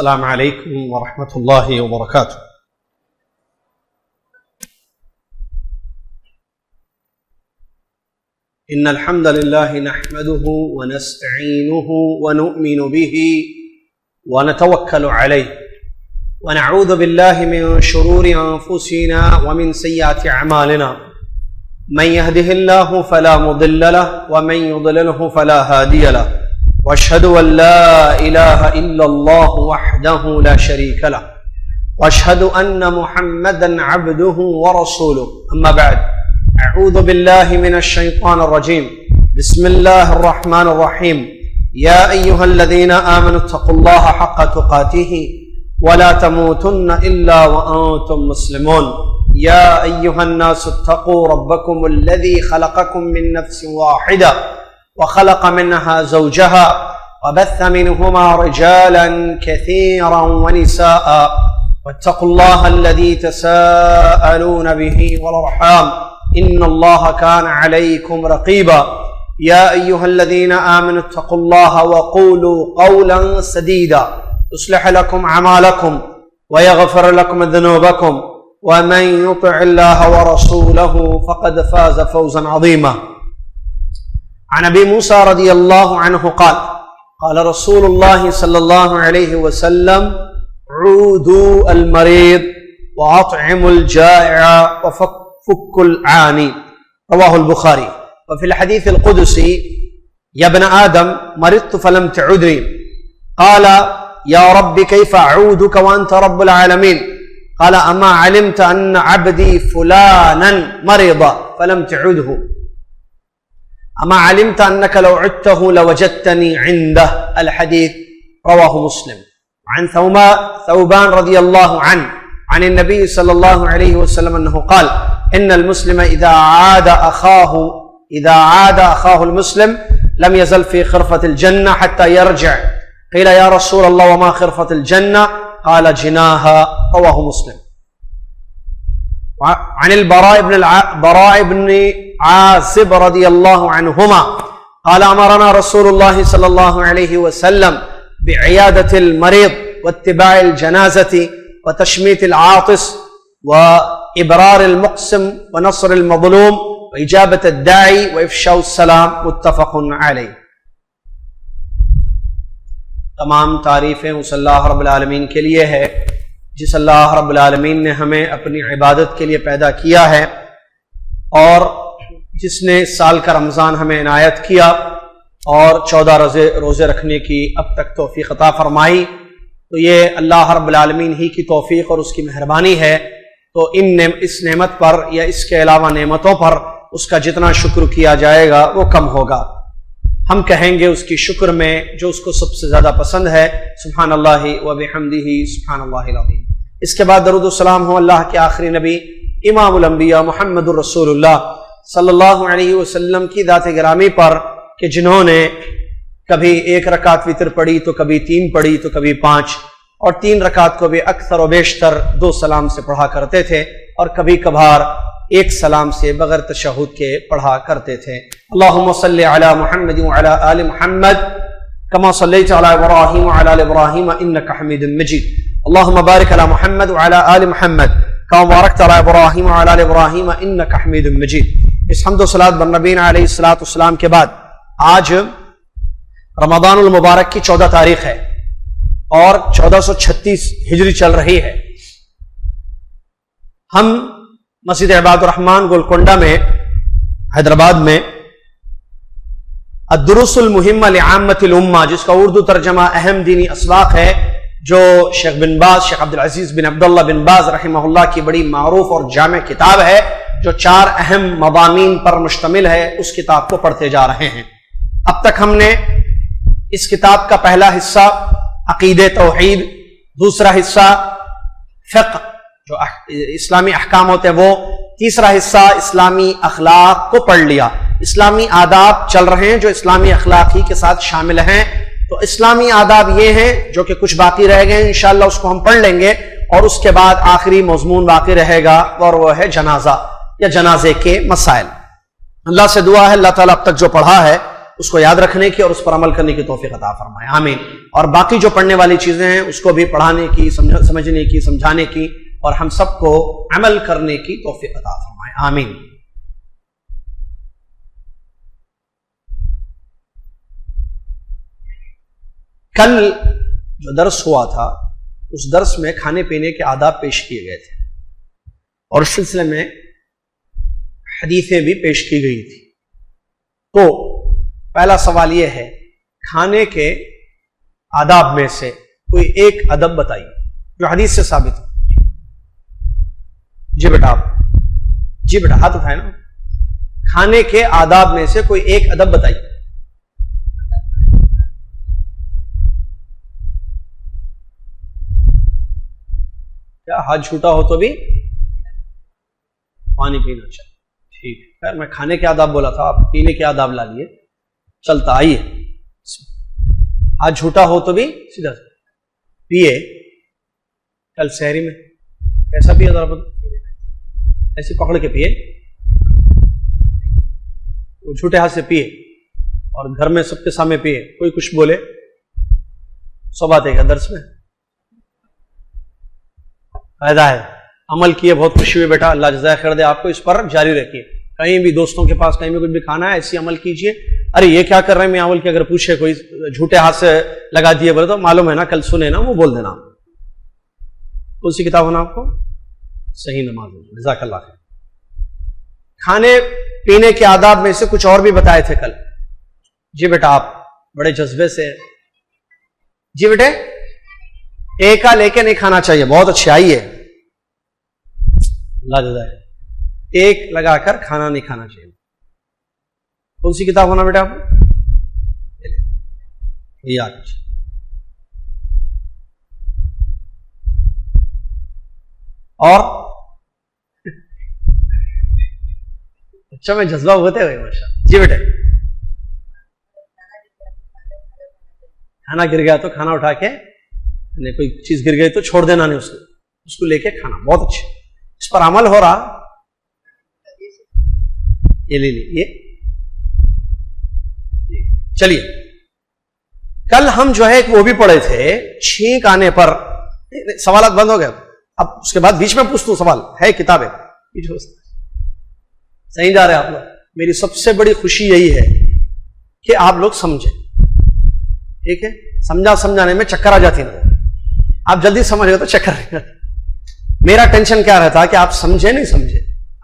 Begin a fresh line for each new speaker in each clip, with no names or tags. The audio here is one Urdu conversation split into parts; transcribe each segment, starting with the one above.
السلام علیکم ورحمۃ اللہ وبرکاتہ۔ ان الحمد للہ نحمده ونستعینه ونؤمن به ونتوکل علیہ ونعوذ باللہ من شرور انفسنا ومن سیئات اعمالنا من يهده الله فلا مضل له ومن يضلله فلا هادي له واشهد ان لا اله الا الله وحده لا شريك له واشهد ان محمدا عبده ورسوله اما بعد اعوذ بالله من الشيطان الرجيم بسم الله الرحمن الرحيم يا ايها الذين امنوا اتقوا الله حق تقاته ولا تموتن الا وانتم مسلمون يا ايها الناس اتقوا ربكم الذي خلقكم من نفس واحده وخلق منها زوجها وبث منهما رجالا كثيرا ونساء واتقوا الله الذي تساءلون به والارحام ان الله كان عليكم رقيبا يا ايها الذين امنوا اتقوا الله وقولوا قولا سديدا يصلح لكم اعمالكم ويغفر لكم ذنوبكم ومن يطع الله ورسوله فقد فاز فوزا عظيما عن ابي موسى رضي الله عنه قال قال رسول الله صلى الله عليه وسلم عودوا المريض واطعموا الجائع وفكوا العاني رواه البخاري۔ وفي الحديث القدسي يا ابن آدم مرضت فلم تعدني قال يا رب كيف أعودك وأنت رب العالمين قال أما علمت أن عبدي فلانا مرض فلم تعده أما علمت أنك لو عدته لوجدتني عنده الحديث رواه مسلم۔ عن ثوبان رضي الله عنه عن النبي صلى الله عليه وسلم أنه قال إن المسلم إذا عاد أخاه المسلم لم يزل في خرفة الجنة حتى يرجع قيل يا رسول الله وما خرفة الجنة قال جناها رواه مسلم۔ عن البراء بن عازب رضي الله عنهما قال أمرنا رسول الله صلى الله عليه وسلم بعيادة المريض واتباع الجنازة وتشميت العاطس وإبرار المقسم ونصر المظلوم وإجابة الداعي وإفشاء السلام متفق عليه۔ تمام تعریفیں اس اللہ رب العالمین کے لیے ہے جس اللہ رب العالمین نے ہمیں اپنی عبادت کے لیے پیدا کیا ہے اور جس نے سال کا رمضان ہمیں عنایت کیا اور 14 روزے رکھنے کی اب تک توفیق عطا فرمائی۔ تو یہ اللہ رب العالمین ہی کی توفیق اور اس کی مہربانی ہے۔ تو اس نعمت پر یا اس کے علاوہ نعمتوں پر اس کا جتنا شکر کیا جائے گا وہ کم ہوگا۔ ہم کہیں گے اس کی شکر میں جو اس کو سب سے زیادہ پسند ہے سبحان اللہ و بحمدہ سبحان اللہ العظیم۔ اس کے بعد درود و سلام ہو اللہ کے آخری نبی امام الانبیاء محمد الرسول اللہ صلی اللہ علیہ وسلم کی ذات گرامی پر کہ جنہوں نے کبھی 1 رکعت وتر پڑھی تو کبھی 3 پڑھی تو کبھی 5 اور 3 رکعت کو بھی اکثر و بیشتر 2 سلام سے پڑھا کرتے تھے اور کبھی کبھار 1 سلام سے بغیر تشہد کے پڑھا کرتے تھے۔ اللہم صلی علی محمد وعلی آل محمد کما صلیت علی ابراہیم وعلی آل ابراہیم انک حمید مجید۔ اللہم بارک علی محمد وعلی آل محمد کما بارکت علی ابراہیم وعلی آل ابراہیم انک حمید مجید۔ اس حمد و صلاۃ بر نبینا علیہ الصلوۃ والسلام کے بعد آج رمضان المبارک کی 14 تاریخ ہے اور 1436 ہجری چل رہی ہے۔ ہم مسجد عباد الرحمن گولکنڈہ میں حیدرآباد میں الدروس المہمہ لعامۃ الامہ جس کا اردو ترجمہ اہم دینی اسباق ہے جو شیخ بن باز شیخ عبدالعزیز بن عبداللہ بن باز رحمہ اللہ کی بڑی معروف اور جامع کتاب ہے جو 4 اہم مضامین پر مشتمل ہے، اس کتاب کو پڑھتے جا رہے ہیں۔ اب تک ہم نے اس کتاب کا پہلا حصہ عقیدہ توحید، دوسرا حصہ فقہ جو اسلامی احکام ہوتے ہیں وہ، تیسرا حصہ اسلامی اخلاق کو پڑھ لیا۔ اسلامی آداب چل رہے ہیں جو اسلامی اخلاق ہی کے ساتھ شامل ہیں۔ تو اسلامی آداب یہ ہیں جو کہ کچھ باقی رہ گئے ہیں، انشاءاللہ اس کو ہم پڑھ لیں گے اور اس کے بعد آخری مضمون باقی رہے گا اور وہ ہے جنازہ یا جنازے کے مسائل۔ اللہ سے دعا ہے اللہ تعالیٰ اب تک جو پڑھا ہے اس کو یاد رکھنے کی اور اس پر عمل کرنے کی توفیق عطا فرمائے، آمین۔ اور باقی جو پڑھنے والی چیزیں ہیں اس کو بھی پڑھانے کی، سمجھنے کی، سمجھانے کی اور ہم سب کو عمل کرنے کی توفیق عطا فرمائے، آمین۔ کل جو درس ہوا تھا اس درس میں کھانے پینے کے آداب پیش کیے گئے تھے اور اس سلسلے میں حدیثیں بھی پیش کی گئی تھی۔ تو پہلا سوال یہ ہے، کھانے کے آداب میں سے کوئی ایک ادب بتائیے جو حدیث سے ثابت ہو۔ جی بیٹا، آپ جی بیٹا ہاتھ اٹھائے نا۔ کھانے کے آداب میں سے کوئی ایک ادب بتائیے۔ کیا ہاتھ جھوٹا ہو تو بھی پانی پینا چاہیے؟ ٹھیک ہے، خیر میں کھانے کے آداب بولا تھا، آپ پینے کے آداب لا لیے، چلتا آئیے۔ ہاتھ جھوٹا ہو تو بھی سیدھا پیے۔ کل سحری میں کیسا پیے ذرا ایسے پکڑ کے پیے، وہ جھوٹے ہاتھ سے پیے اور گھر میں سب کے سامنے پیے، کوئی کچھ بولے سو باتیں کا درس میں فائدہ ہے۔ عمل کیے، بہت خوشی ہوئی بیٹا، اللہ جزائے خیر دے آپ کو، اس پر جاری رکھیے۔ کہیں بھی دوستوں کے پاس کہیں بھی کچھ بھی کھانا ہے ایسی عمل کیجئے۔ ارے یہ کیا کر رہے ہیں میں عمل کی اگر پوچھے کوئی جھوٹے ہاتھ سے لگا دیے بولے تو معلوم ہے نا کل سنے نا، وہ بول دینا۔ کون سی کتاب ہونا آپ کو؟ صحیح نماز، جزاک اللہ خیر۔ کھانے پینے کے آداب میں سے کچھ اور بھی بتائے تھے کل۔ جی بیٹا آپ بڑے جذبے سے، جی بیٹے ایک لے کے نہیں کھانا چاہیے، بہت اچھے، آئیے اللہ جزائے، ایک لگا کر کھانا نہیں کھانا چاہیے۔ کون سی کتاب ہونا بیٹا آپ یاد؟ اور اچھا میں جذبہ ہوتے ہوئے ماشاء اللہ۔ جی بیٹے کھانا گر گیا تو کھانا اٹھا کے، کوئی چیز گر گئی تو چھوڑ دینا نہیں، اس کو لے کے کھانا، بہت اچھا، اس پر عمل ہو رہا۔ یہ لے لیجیے، چلیے کل ہم جو ہے وہ بھی پڑھے تھے چھینک آنے پر، سوالات بند ہو گئے اب اس کے بعد بیچ میں پوچھتا ہوں سوال ہے، کتابیں صحیح جا رہے ہیں آپ لوگ۔ میری سب سے بڑی خوشی یہی ہے کہ آپ لوگ سمجھیں، ٹھیک ہے؟ سمجھانے میں چکر آ جاتی نا، آپ جلدی سمجھ گئے تو چکر نہیں آتی۔ میرا ٹینشن کیا رہتا کہ آپ سمجھے نہیں سمجھے،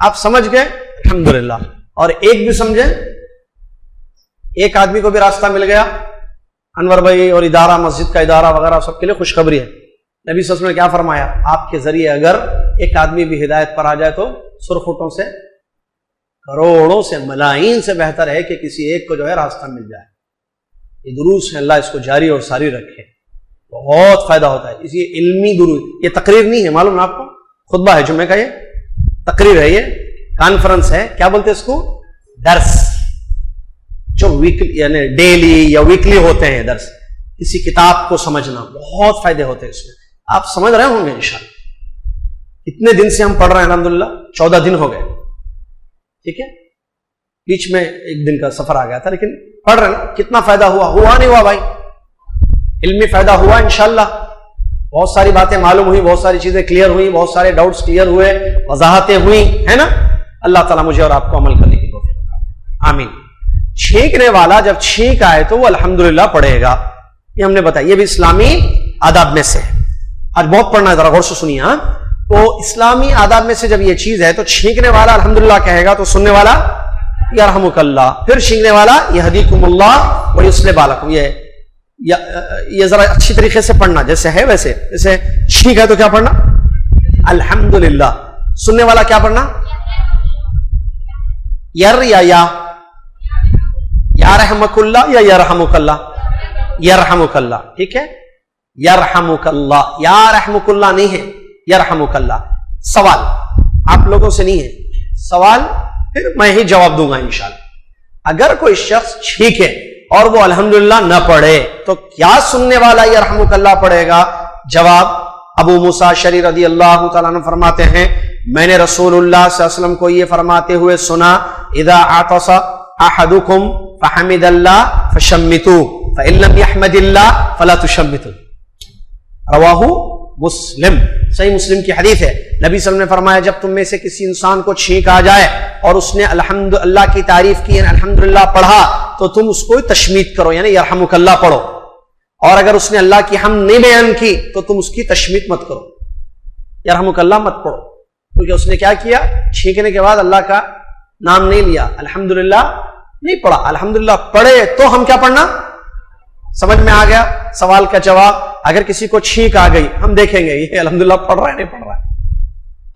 آپ سمجھ گئے الحمدللہ، اور ایک بھی سمجھے، ایک آدمی کو بھی راستہ مل گیا، انور بھائی اور ادارہ، مسجد کا ادارہ وغیرہ سب کے لیے خوشخبری ہے۔ نبی صلی اللہ علیہ وسلم نے کیا فرمایا؟ آپ کے ذریعے اگر ایک آدمی بھی ہدایت پر آ جائے تو سرخوٹوں سے، کروڑوں سے، ملائی سے بہتر ہے کہ کسی ایک کو جو ہے راستہ مل جائے۔ یہ دروس ہے، اللہ اس کو جاری اور ساری رکھے، بہت فائدہ ہوتا ہے۔ اسی علمی دروس، یہ تقریر نہیں ہے، معلوم ہے آپ کو، خطبہ ہے جمعے کا، یہ تقریر ہے، یہ کانفرنس ہے، کیا بولتے ہیں اس کو؟ درس، جو ویکلی یعنی ڈیلی یا ویکلی ہوتے ہیں درس۔ کسی کتاب کو سمجھنا بہت فائدے ہوتے ہیں اس میں، آپ سمجھ رہے ہوں گے انشاءاللہ۔ اتنے دن سے ہم پڑھ رہے ہیں الحمدللہ، 14 دن ہو گئے، ٹھیک ہے؟ بیچ میں ایک دن کا سفر آ گیا تھا، لیکن پڑھ رہے ہیں، کتنا فائدہ ہوا نہیں ہوا بھائی؟ علمی فائدہ ہوا انشاءاللہ، بہت ساری باتیں معلوم ہوئی، بہت ساری چیزیں کلیئر ہوئی، بہت سارے ڈاؤٹس کلیئر ہوئے، وضاحتیں ہوئی، ہے نا؟ اللہ تعالیٰ مجھے اور آپ کو عمل کرنے کی توفیق عطا، آمین۔ چھینکنے والا جب چھینک آئے تو وہ الحمدللہ پڑھے گا، یہ ہم نے بتایا، یہ بھی اسلامی آداب میں سے ہے۔ آج بہت پڑھنا ہے، ذرا غور سے سنیے۔ ہاں، تو اسلامی آداب میں سے جب یہ چیز ہے تو چھینکنے والا الحمدللہ کہے گا، تو سننے والا یرحمک اللہ، پھر چھینکنے والا یہدیکم اللہ ویصلح بالکم۔ یہ ذرا اچھی طریقے سے پڑھنا، جیسے ہے ویسے، جیسے چھینک ہے تو کیا پڑھنا؟ الحمدللہ۔ سننے والا کیا پڑھنا؟ یا رحمک اللہ یا یرحمک اللہ؟ یرحمک اللہ، ٹھیک ہے؟ یرحمک اللہ، یا رحمک اللہ نہیں ہے، یرحمک اللہ۔ سوال آپ لوگوں سے نہیں ہے، سوال پھر میں ہی جواب دوں گا انشاءاللہ۔ اگر کوئی شخص چھینکے اور وہ الحمدللہ نہ پڑھے تو کیا سننے والا یرحمک اللہ پڑھے گا؟ جواب، ابو موسیٰ اشعری رضی اللہ تعالیٰ عنہ فرماتے ہیں، میں نے رسول اللہ صلی اللہ علیہ وسلم کو یہ فرماتے ہوئے سنا، اذا عطس احدکم فحمد اللہ فشمتوا فإن لم يحمد اللہ فلا تشمتوا، رواہ مسلم، صحیح مسلم کی حدیث ہے۔ نبی صلی اللہ علیہ وسلم نے فرمایا جب تم میں سے کسی انسان کو چھینک آ جائے اور اس نے الحمد اللہ کی تعریف کی، یعنی الحمدللہ پڑھا، تو تم اس کو تشمیت کرو، یعنی یرحمک اللہ پڑھو، اور اگر اس نے اللہ کی حمد نہیں بیان کی تو تم اس کی تشمیت مت کرو، یرحمک اللہ مت پڑھو، کیونکہ اس نے کیا کیا، چھینکنے کے بعد اللہ کا نام نہیں لیا، الحمدللہ نہیں پڑھا۔ الحمدللہ پڑھے تو ہم کیا پڑھنا، سمجھ میں آ گیا سوال کا جواب۔ اگر کسی کو چھینک آ گئی، ہم دیکھیں گے یہ الحمدللہ پڑھ رہا ہے نہیں پڑھ رہا ہے،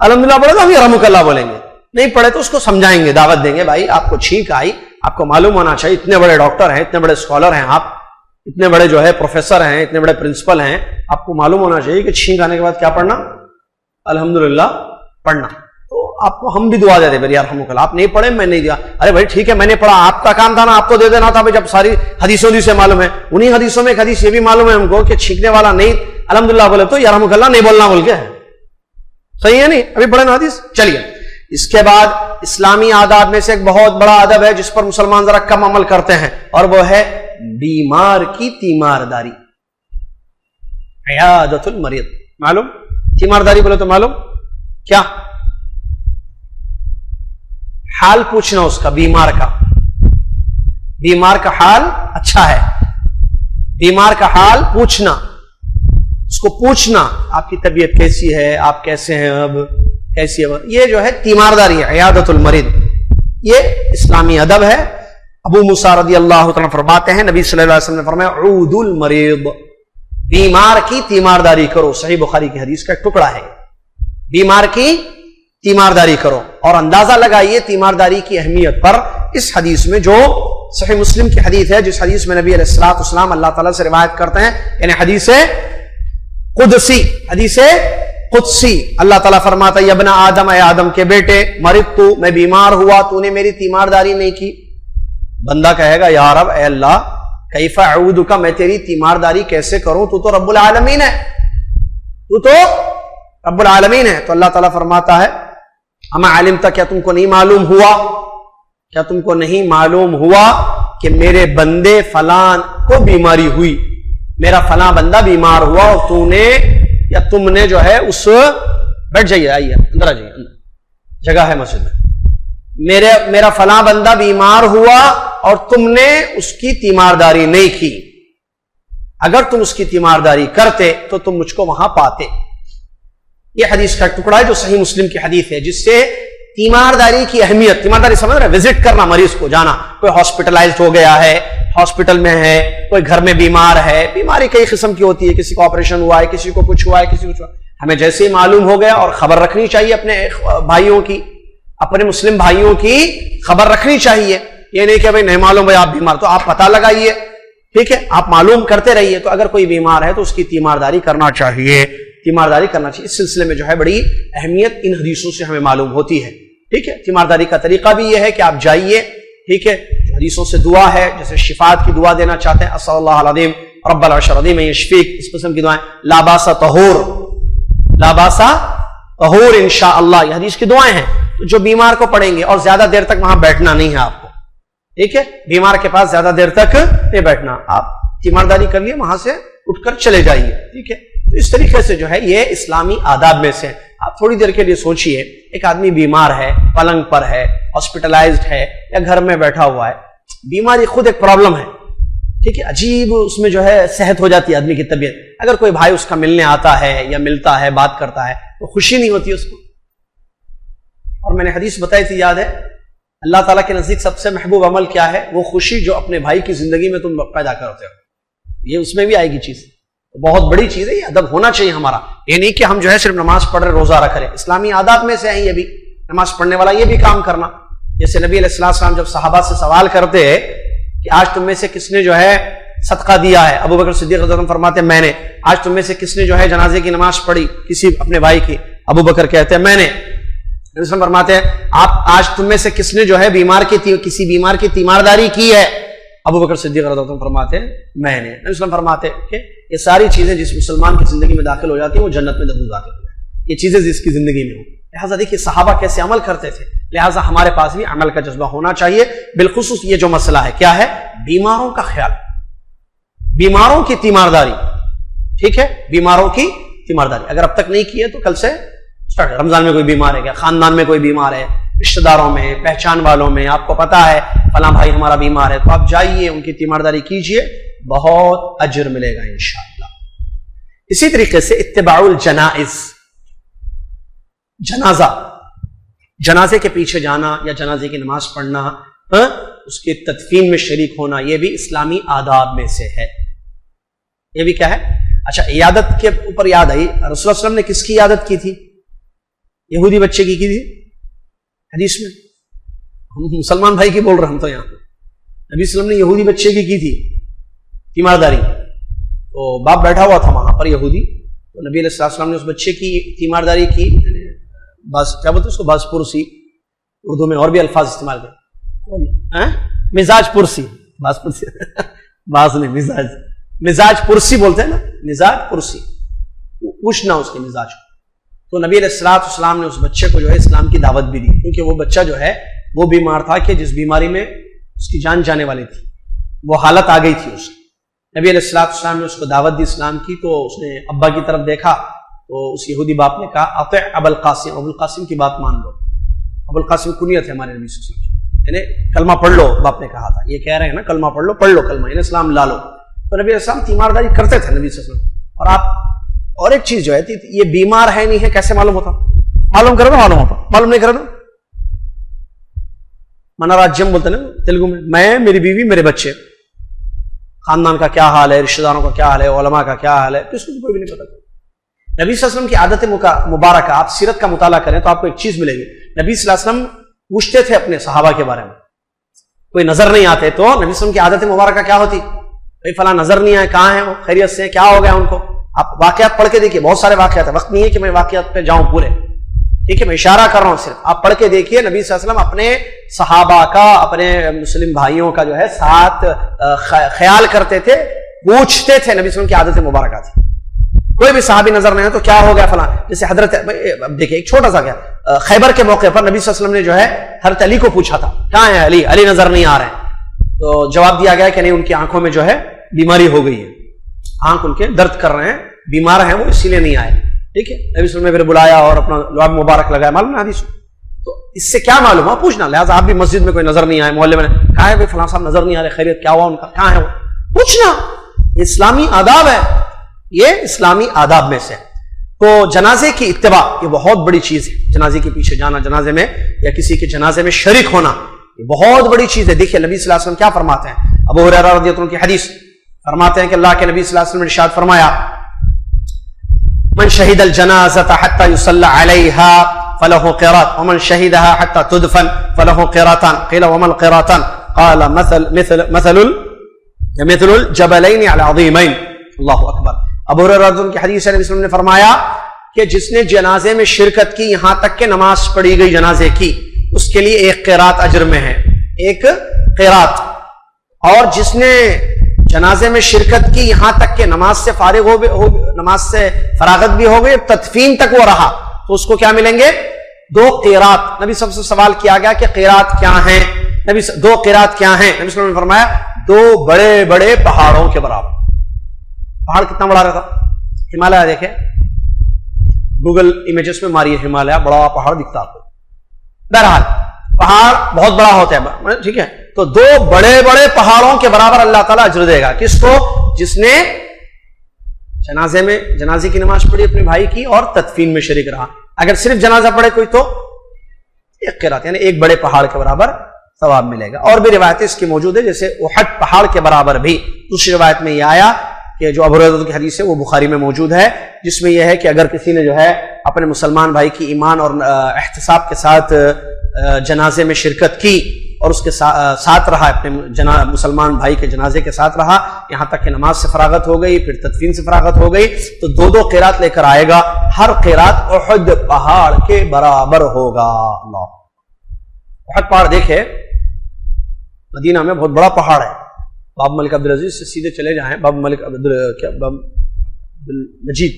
الحمدللہ پڑھے تو ہم یرحمک اللہ بولیں گے، نہیں پڑھے تو اس کو سمجھائیں گے، دعوت دیں گے، بھائی آپ کو چھینک آئی، آپ کو معلوم ہونا چاہیے، اتنے بڑے ڈاکٹر ہیں، اتنے بڑے اسکالر ہیں آپ، اتنے بڑے جو ہے پروفیسر ہیں، اتنے بڑے پرنسپل ہیں، آپ کو معلوم ہونا چاہیے کہ چھینک آنے کے بعد کیا پڑھنا، الحمدللہ پڑھنا۔ تو آپ کو ہم بھی دعا دے دیں بھائی یرحمک اللہ، آپ نہیں پڑھے میں نہیں دیا، ارے بھائی ٹھیک ہے میں نے پڑھا، آپ کا کام تھا نا، آپ کو دے دینا تھا بھائی، جب ساری حدیثوں سے معلوم ہے، انہی حدیثوں میں ایک حدیث یہ بھی معلوم ہے ہم کو کہ چھینکنے والا نہیں الحمدللہ بولے تو یرحمک اللہ نہیں بولنا بول کے ہے، صحیح ہے نہیں؟ ابھی پڑھے نا حدیث۔ چلیے اس کے بعد اسلامی آداب میں سے ایک بہت بڑا ادب ہے جس پر مسلمان ذرا کم عمل کرتے ہیں، اور وہ ہے بیمار کی تیمارداری، عیادت المریض۔ معلوم تیمارداری بولے تو معلوم کیا، حال پوچھنا اس کا، بیمار کا، بیمار کا حال اچھا ہے، بیمار کا حال پوچھنا، اس کو پوچھنا آپ کی طبیعت کیسی ہے، آپ کیسے ہیں، اب کیسی ہے، یہ جو ہے تیمارداری ہے، عیادت المریض، یہ اسلامی ادب ہے۔ ابو موسیٰ رضی اللہ تعالیٰ فرماتے ہیں نبی صلی اللہ علیہ وسلم نے فرمایا عود المریض، بیمار کی تیمارداری کرو، صحیح بخاری کی حدیث کا ایک ٹکڑا ہے، بیمار کی تیمارداری کرو۔ اور اندازہ لگائیے تیمارداری کی اہمیت پر اس حدیث میں، جو صحیح مسلم کی حدیث ہے، جس حدیث میں نبی علیہ الصلوۃ والسلام اللہ تعالیٰ سے روایت کرتے ہیں، یعنی حدیث قدسی، حدیث قدسی، اللہ تعالیٰ فرماتا ہے ابن آدم، اے آدم کے بیٹے، مرضت تو میں بیمار ہوا، تو نے میری تیمارداری نہیں کی۔ بندہ کہے گا یا رب، اے اللہ، کیف اعودک، میں تیری تیمارداری کیسے کروں، تو رب العالمین ہے، تو رب العالمین ہے۔ تو اللہ تعالیٰ فرماتا ہے اما علمت، کیا تم کو نہیں معلوم ہوا، کیا تم کو نہیں معلوم ہوا کہ میرے بندے فلان کو بیماری ہوئی، میرا فلاں بندہ بیمار ہوا، اور تو نے یا تم نے جو ہے اس، بیٹھ جائیے، آئیے اندر آ جائیے، اندر جگہ ہے مسجد میں، میرا فلاں بندہ بیمار ہوا اور تم نے اس کی تیمارداری نہیں کی، اگر تم اس کی تیمارداری کرتے تو تم مجھ کو وہاں پاتے۔ یہ حدیث کا ٹکڑا ہے جو صحیح مسلم کی حدیث ہے، جس سے تیمارداری کی اہمیت، تیمارداری سمجھ رہے، وزٹ کرنا، مریض کو جانا، کوئی ہاسپٹلائزڈ ہو گیا ہے، ہاسپٹل میں ہے، کوئی گھر میں بیمار ہے، بیماری کئی قسم کی ہوتی ہے، کسی کو آپریشن ہوا ہے، کسی کو کچھ ہوا ہے، کسی کو کچھ ہوا ہے، ہمیں جیسے ہی معلوم ہو گیا، اور خبر رکھنی چاہیے اپنے بھائیوں کی، اپنے مسلم بھائیوں کی خبر رکھنی چاہیے، یہ نہیں کہ بھائی نہیں معلوم بھائی آپ بیمار، تو آپ پتہ لگائیے، ٹھیک ہے، آپ معلوم کرتے رہیے۔ تو اگر کوئی بیمار ہے تو اس کی تیمارداری کرنا چاہیے، تیمارداری کرنا چاہیے۔ اس سلسلے میں جو ہے بڑی اہمیت ان حدیثوں سے ہمیں معلوم ہوتی ہے، ٹھیک ہے۔ تیمارداری کا طریقہ بھی یہ ہے کہ آپ جائیے، ٹھیک ہے، حدیثوں سے دعا ہے، جیسے شفاعت کی دعا دینا چاہتے ہیں، اسأل اللہ العظیم رب العرش العظیم یشفیک، اس قسم کی دعائیں، لا باس طہور، لا باس طہور انشاءاللہ، یہ حدیث کی دعائیں ہیں، تو جو بیمار کو پڑھیں گے، اور زیادہ دیر تک وہاں بیٹھنا نہیں ہے آپ کو، ٹھیک ہے، بیمار کے پاس زیادہ دیر تک نہیں بیٹھنا، آپ تیمارداری کر لیے، وہاں سے اٹھ کر چلے جائیے، ٹھیک ہے۔ تو اس طریقے سے جو ہے یہ اسلامی آداب میں سے۔ آپ تھوڑی دیر کے لیے سوچئے، ایک آدمی بیمار ہے، پلنگ پر ہے، ہاسپٹلائزڈ ہے، یا گھر میں بیٹھا ہوا ہے، بیماری خود ایک پرابلم ہے، ٹھیک ہے، عجیب اس میں جو ہے صحت ہو جاتی ہے آدمی کی طبیعت، اگر کوئی بھائی اس کا ملنے آتا ہے یا ملتا ہے، بات کرتا ہے، تو خوشی نہیں ہوتی اس کو۔ اور میں نے حدیث بتائی تھی، یاد ہے، اللہ تعالیٰ کے نزدیک سب سے محبوب عمل کیا ہے؟ وہ خوشی جو اپنے بھائی کی زندگی میں تم پیدا کرتے ہو، یہ اس میں بھی آئے گی چیز، بہت بڑی چیز ہے، یہ ادب ہونا چاہیے ہمارا، یہ نہیں کہ ہم جو ہے صرف نماز پڑھ رہے روزہ رکھ رہے، اسلامی آداب میں سے ہیں یہ بھی، نماز پڑھنے والا یہ بھی کام کرنا۔ جیسے نبی علیہ السلام جب صحابہ سے سوال کرتے کہ آج تم میں سے کس نے جو ہے صدقہ دیا ہے، ابو بکر صدیق رضی اللہ عنہ فرماتے ہیں میں نے۔ آج تم میں سے کس نے جو ہے جنازے کی نماز پڑھی کسی اپنے بھائی کی، ابو بکر کہتے ہیں میں نے۔ فرماتے ہیں آپ آج تم میں سے کس نے جو ہے کسی بیمار کی تیمارداری کی ہے، ابو بکر صدیق رضی اللہ عنہ فرماتے ہیں میں نے۔ نبی وسلم فرماتے ہیں کہ یہ ساری چیزیں جس مسلمان کی زندگی میں داخل ہو جاتی ہیں وہ جنت میں ضرور داخل ہو جائے، یہ چیزیں جس کی زندگی میں ہوں۔ لہٰذا دیکھیے صحابہ کیسے عمل کرتے تھے، لہٰذا ہمارے پاس بھی عمل کا جذبہ ہونا چاہیے، بالخصوص یہ جو مسئلہ ہے کیا ہے، بیماروں کا خیال، بیماروں کی تیمارداری، ٹھیک ہے، بیماروں کی تیمارداری اگر اب تک نہیں کی ہے تو کل سے سٹارٹ۔ رمضان میں کوئی بیمار ہے کیا، خاندان میں کوئی بیمار ہے، رشتہ داروں میں، پہچان والوں میں، آپ کو پتا ہے فلاں بھائی ہمارا بیمار ہے، تو آپ جائیے ان کی تیمارداری کیجئے، بہت اجر ملے گا انشاءاللہ۔ اسی طریقے سے اتباع الجنائز، جنازے کے پیچھے جانا یا جنازے کی نماز پڑھنا، اس کی تدفین میں شریک ہونا، یہ بھی اسلامی آداب میں سے ہے۔ یہ بھی کیا ہے؟ اچھا، عیادت کے اوپر یاد آئی، رسول اللہ صلی اللہ علیہ وسلم نے کس کی عیادت کی تھی؟ یہودی بچے کی تھی حدیث میں، ہم مسلمان بھائی کی بول رہے ہم تو یہاں نبی صلی اللہ علیہ وسلم نے یہودی بچے کی تھی تیمارداری، تو باپ بیٹھا ہوا تھا وہاں پر یہودی، تو نبی علیہ السلام نے اس بچے کی تیمارداری کی، بس کیا بولتے اس کو، باز پرسی، اردو میں اور بھی الفاظ استعمال کرتے، مزاج پرسی، باز پرسی باز نہیں، مزاج پرسی بولتے ہیں نا، مزاج پرسی، پوچھنا اس کے مزاج کو۔ تو نبی علیہ السلام نے اس بچے کو جو ہے اسلام کی دعوت بھی دی، کیونکہ وہ بچہ جو ہے وہ بیمار تھا کہ جس بیماری میں اس کی جان جانے والی تھی، وہ حالت آ گئی تھی اس کی۔ نبی علیہ السلام نے اس کو دعوت دی اسلام کی، تو اس نے ابا کی طرف دیکھا تو اس یہودی باپ نے کہا اطع ابا القاسم، ابو القاسم کی بات مان لو۔ ابو القاسم کنیت ہے ہمارے نبی صلی اللہ علیہ وسلم، یعنی کلمہ پڑھ لو، باپ نے کہا تھا، یہ کہہ رہے ہیں نا کلمہ پڑھ لو کلمہ، یعنی اسلام لا لو۔ تو نبی علیہ السلام تیمارداری کرتے تھے نبی صلی اللہ علیہ وسلم۔ اور آپ اور ایک چیز جو ہے یہ بیمار ہے نہیں ہے کیسے معلوم ہوتا؟ معلوم کرو نا، معلوم ہوتا، معلوم نہیں کرو نا، منا راجیم بولتے نا تیلگو میں میری بیوی میرے بچے، خاندان کا کیا حال ہے، رشتہ داروں کا کیا حال ہے، علماء کا کیا حال ہے، کس کو کوئی بھی نہیں پتا۔ نبی صلی اللہ علیہ وسلم کی عادت مبارکہ، آپ سیرت کا مطالعہ کریں تو آپ کو ایک چیز ملے گی، نبی صلی اللہ علیہ وسلم پوچھتے تھے اپنے صحابہ کے بارے میں، کوئی نظر نہیں آتے تو نبی صلی اللہ علیہ وسلم کی عادت مبارکہ کیا ہوتی؟ بھائی فلاں نظر نہیں آئے، کہاں ہیں وہ، خیریت سے، کیا ہو گیا ان کو؟ آپ واقعات پڑھ کے دیکھیے، بہت سارے واقعات ہیں، وقت نہیں ہے کہ میں واقعات پہ جاؤں پورے، ٹھیک ہے، میں اشارہ کر رہا ہوں صرف، آپ پڑھ کے دیکھیے نبی صلی اللہ علیہ وسلم اپنے صحابہ کا، اپنے مسلم بھائیوں کا جو ہے ساتھ خیال کرتے تھے، پوچھتے تھے، نبی صلی اللہ علیہ وسلم کی عادت مبارکہ تھی۔ کوئی بھی صحابی نظر نہیں ہے تو کیا ہو گیا فلاں، جیسے حضرت، اب دیکھیں ایک چھوٹا سا کیا، خیبر کے موقع پر نبی صلی اللہ علیہ وسلم نے جو ہے حضرت علی کو پوچھا تھا، کہاں ہے علی نظر نہیں آ رہے ہیں، تو جواب دیا گیا کہ نہیں، ان کی آنکھوں میں جو ہے بیماری ہو گئی ہے، آنکھ ان کے درد کر رہے ہیں، بیمار ہیں وہ، اسی لیے نہیں آئے، ٹھیک ہے۔ نبی صلی اللہ علیہ وسلم نے پھر بلایا اور اپنا لعاب مبارک لگایا، معلوم ہے حدیث، تو اس سے کیا معلوم ہے، پوچھنا، لہٰذا آپ بھی مسجد میں کوئی نظر نہیں آئے، محلے میں کہا ہے فلاں صاحب نظر نہیں آ رہے، خیریت کیا ہوا ان کا، کہاں ہے وہ، پوچھنا، اسلامی آداب ہے، یہ اسلامی آداب میں سے۔ تو جنازے کی اتباع یہ بہت بڑی چیز ہے، جنازے کے پیچھے جانا، جنازے میں یا کسی کے جنازے میں شریک ہونا یہ بہت بڑی چیز ہے۔ دیکھیے نبی صلی اللہ علیہ وسلم کیا فرماتے ہیں، ابو ہریرہ رضی اللہ عنہ کی حدیث، فرماتے ہیں کہ اللہ کے نبی صلی اللہ علیہ وسلم نے ارشاد فرمایا، من شهد الجنازة حتى يصلى عليها فله قيراط ومن شهدها حتى تدفن فله قيراطان، قيل وما القيراطان، قال مثل الجبلين العظيمين، اللہ اکبر۔ ابو ہریرہ رضی اللہ عنہ کی حدیث ہے، نبی صلی اللہ علیہ وسلم نے فرمایا کہ جس نے جنازے میں شرکت کی یہاں تک کہ نماز پڑھی گئی جنازے کی، اس کے لیے ایک قیراط اجر میں ہے، ایک قیراط، اور جس نے جنازے میں شرکت کی یہاں تک کہ نماز سے فارغ ہو نماز سے فراغت بھی ہو گئی، تدفین تک وہ رہا، تو اس کو کیا ملیں گے؟ 2 قیراط۔ نبی صلی اللہ علیہ وسلم سے سوال کیا گیا کہ قیراط کیا ہیں، 2 قیراط کیا ہیں؟ نبی صلی اللہ علیہ وسلم نے فرمایا 2 بڑے بڑے پہاڑوں کے برابر۔ پہاڑ کتنا بڑا رہتا؟ ہمالیہ دیکھیں، گوگل امیجز میں ماریے ہمالیہ، بڑا پہاڑ دکھتا آپ کو، بہرحال پہاڑ بہت بڑا ہوتا ہے، ٹھیک ہے، تو 2 بڑے بڑے پہاڑوں کے برابر اللہ تعالیٰ اجر دے گا، کس کو؟ جس نے جنازے کی نماز پڑھی اپنے بھائی کی اور تدفین میں شریک رہا۔ اگر صرف جنازہ پڑھے کوئی تو ایک قرات، یعنی ایک بڑے پہاڑ کے برابر ثواب ملے گا۔ اور بھی روایتیں اس کی موجود ہے، جیسے احد پہاڑ کے برابر بھی دوسری روایت میں یہ آیا کہ جو ابو ہریرہ کی حدیث ہے وہ بخاری میں موجود ہے، جس میں یہ ہے کہ اگر کسی نے جو ہے اپنے مسلمان بھائی کی ایمان اور احتساب کے ساتھ جنازے میں شرکت کی اور اس کے ساتھ رہا، اپنے مسلمان بھائی کے جنازے کے ساتھ رہا یہاں تک کہ نماز سے فراغت ہو گئی، پھر تدفین سے فراغت ہو گئی، تو 2 قیراط لے کر آئے گا، ہر قیراط احد پہاڑ کے برابر ہوگا۔ اللہ، احد پہاڑ دیکھے مدینہ میں بہت بڑا پہاڑ ہے، باب ملک عبدالعزیز سے سیدھے چلے جائیں، باب ملک عبدالمجید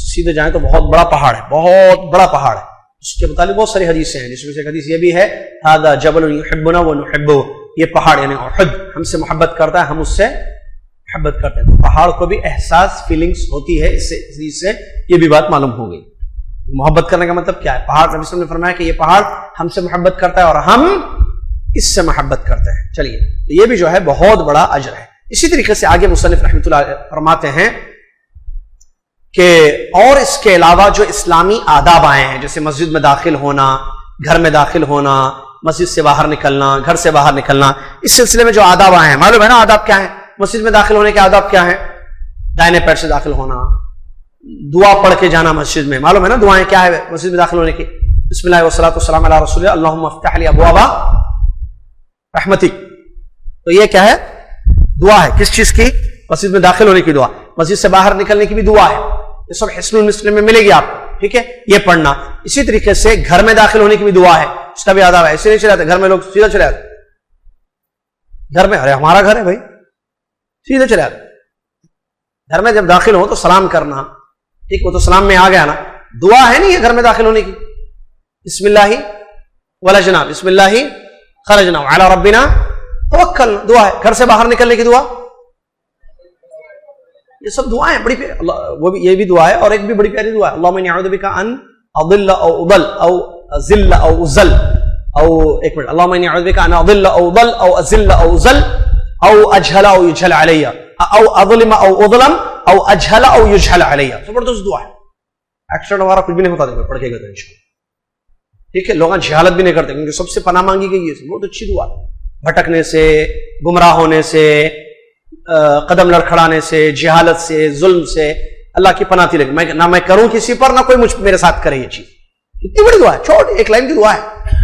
سیدھے جائیں تو بہت بڑا پہاڑ ہے، بہت بڑا پہاڑ ہے، اس کے متعلق بہت ساری حدیثیں ہیں، جس میں سے ایک حدیث یہ بھی ہے ھذا جبل یحبنا ونحبہ، یہ پہاڑ یعنی احد ہم سے محبت کرتا ہے، ہم اس سے محبت کرتے ہیں. تو پہاڑ کو بھی احساس فیلنگز ہوتی ہے، اس سے یہ بھی بات معلوم ہو گئی. محبت کرنے کا مطلب کیا ہے؟ پہاڑ نبی صلی اللہ علیہ وسلم نے فرمایا کہ یہ پہاڑ ہم سے محبت کرتا ہے اور ہم اس سے محبت کرتے ہیں. چلیے تو یہ بھی جو ہے بہت بڑا اجر ہے. اسی طریقے سے آگے مصنف رحمۃ اللہ فرماتے ہیں کہ اور اس کے علاوہ جو اسلامی آداب آئے ہیں، جیسے مسجد میں داخل ہونا، گھر میں داخل ہونا، مسجد سے باہر نکلنا، گھر سے باہر نکلنا، اس سلسلے میں جو آداب آئے ہیں معلوم ہے نا آداب کیا ہیں؟ مسجد میں داخل ہونے کے آداب کیا ہیں؟ دائیں پیر سے داخل ہونا، دعا پڑھ کے جانا مسجد میں، معلوم ہے نا دعائیں کیا ہے مسجد میں داخل ہونے کی؟ بسم اللہ والصلاۃ والسلام علی رسول اللہ اللہم افتح لی ابواب رحمتک. تو یہ کیا ہے؟ دعا ہے. کس چیز کی؟ مسجد میں داخل ہونے کی دعا. مسجد سے باہر نکلنے کی بھی دعا ہے، یہ سب حسن المسلم میں ملے گی آپ کو، ٹھیک ہے، یہ پڑھنا. اسی طریقے سے گھر میں داخل ہونے کی بھی دعا ہے، اس کا بھی آداب ہے. ایسے نہیں چلے جاتے گھر میں، لوگ سیدھا چلے جاتے گھر میں، ارے ہمارا گھر ہے بھائی، سیدھے چلے جاتے. گھر میں جب داخل ہو تو سلام کرنا، ٹھیک، وہ تو سلام میں آ گیا نا. دعا ہے نہیں ہے گھر میں داخل ہونے کی، بسم اللہ ولجنا بسم اللہ خرجنا علی ربنا توکلنا، دعا ہے. گھر سے باہر نکلنے کی دعا، یہ سب دعائیں ہیں بڑی پیاری. وہ بھی یہ بھی دعا ہے، اور ایک بھی بڑی پیاری دعا ہے، اللہم انی اعوذ بک ان اضل او اضل او ازل او ازل، او ایک منٹ، اللہم انی اعوذ بک ان اضل او اضل او ازل او ازل او اجہل او یجہل علی او اظلم او اظلم او اجہل او یجہل علی. زبردست دعا ہے. ایکسیڈنٹ ہمارا کچھ بھی نہیں ہوتا، دیکھو پڑھ کے گئے تو انشاءاللہ، ٹھیک ہے. لوگ جہالت بھی نہیں کرتے کیونکہ سب سے پناہ مانگی گئی ہے. بہت اچھی دعا ہے. بھٹکنے سے، گمراہ ہونے سے، قدم لڑکھڑانے سے، جہالت سے، ظلم سے اللہ کی پناہ لگے. میں نہ میں کروں کسی پر، نہ کوئی میرے ساتھ کرے. یہ چیز اتنی بڑی دعا ہے، چھوٹی ایک لائن کی دعا ہے،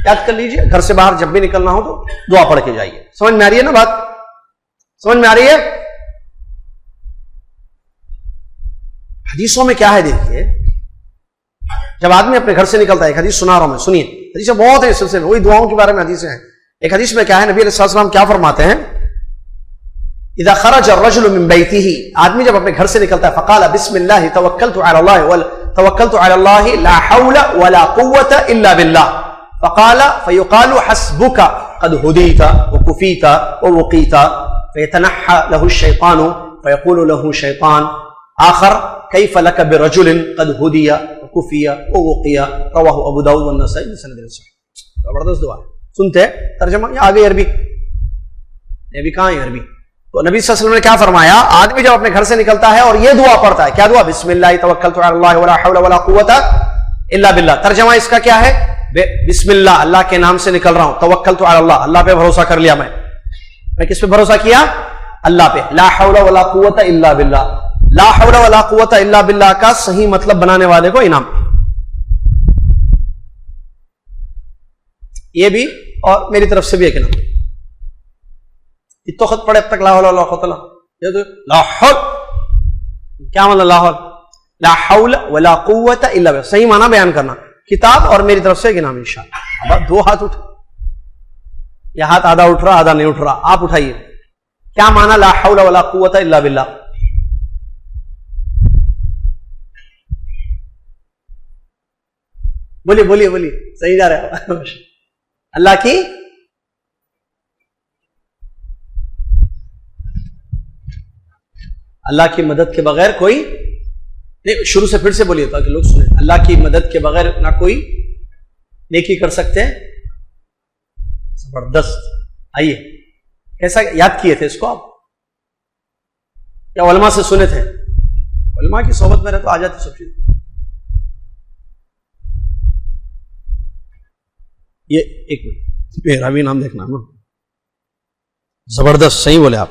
یاد کر لیجئے. گھر سے باہر جب بھی نکلنا ہو تو دعا پڑھ کے جائیے. سمجھ میں آ رہی ہے نا بات؟ سمجھ میں آ رہی ہے؟ حدیثوں میں کیا ہے دیکھیے، جب آدمی اپنے گھر سے نکلتا ہے، ایک حدیث سنا رہا ہوں میں، سنیے. حدیثیں بہت ہیں اس سلسلے میں، وہی دعاؤں کے بارے میں حدیثیں ہیں. ایک حدیث میں کیا ہے، نبی علیہ السلام کیا فرماتے ہیں؟ اذا خرج الرجل من بیتہ، آدمی جب اپنے گھر سے نکلتا ہے، فقال بسم اللہ توکلت علی اللہ لا حول ولا قوة الا باللہ، فقال فیقال حسبک قد ہدیت وکفیت ووقیت، فیتنحى له الشیطان فیقول له شیطان آخر کیف لک برجل قد ہدی وکفی ووقی، رواہ ابو داؤد والنسائی بسند صحیح. زبردست دعا ہے. سنتے ہیں ترجمہ، یہ آگے عربی، یہ بھی کہاں ہے عربی. تو نبی صلی اللہ علیہ وسلم نے کیا فرمایا؟ آدمی جب اپنے گھر سے نکلتا ہے اور یہ دعا پڑھتا ہے، کیا دعا؟ بسم اللہ توکلت علی اللہ ولا حول ولا قوت الا باللہ. ترجمہ اس کا کیا ہے؟ بسم اللہ، اللہ کے نام سے نکل رہا ہوں. توکلت علی اللہ، اللہ پہ بھروسہ کر لیا میں کس پہ بھروسہ کیا؟ اللہ پہ. لا حول ولا قوت الا باللہ، لا حول ولا قوت الا باللہ کا صحیح مطلب بنانے والے کو انعام. یہ بھی اور میری طرف سے بھی ایک انعام. اتو خط پڑھے اب تک لا حول ولا قوت لا حول، کیا مطلب لا حول؟ لا حول ولا قوت الا باللہ، صحیح معنی بیان کرنا. کتاب اور میری طرف سے ایک انعام انشاءاللہ. اب دو ہاتھ اٹھ، یہ ہاتھ آدھا اٹھ رہا آدھا نہیں اٹھ رہا، آپ اٹھائیے. کیا معنی لا حول ولا قوت الا باللہ؟ بولیے بولیے بولیے، صحیح جا رہے ہیں. اللہ کی مدد کے بغیر کوئی نہیں. شروع سے پھر سے بولیے تاکہ لوگ سنیں. اللہ کی مدد کے بغیر نہ کوئی نیکی کر سکتے ہیں. زبردست. آئیے، کیسا یاد کیے تھے اس کو آپ؟ یا علماء سے سنے تھے؟ علماء کی صحبت میں رہے تو آ جاتی سب چیز. یہ ایک منٹ، میرا بھی نام دیکھنا نا. زبردست، صحیح بولے آپ.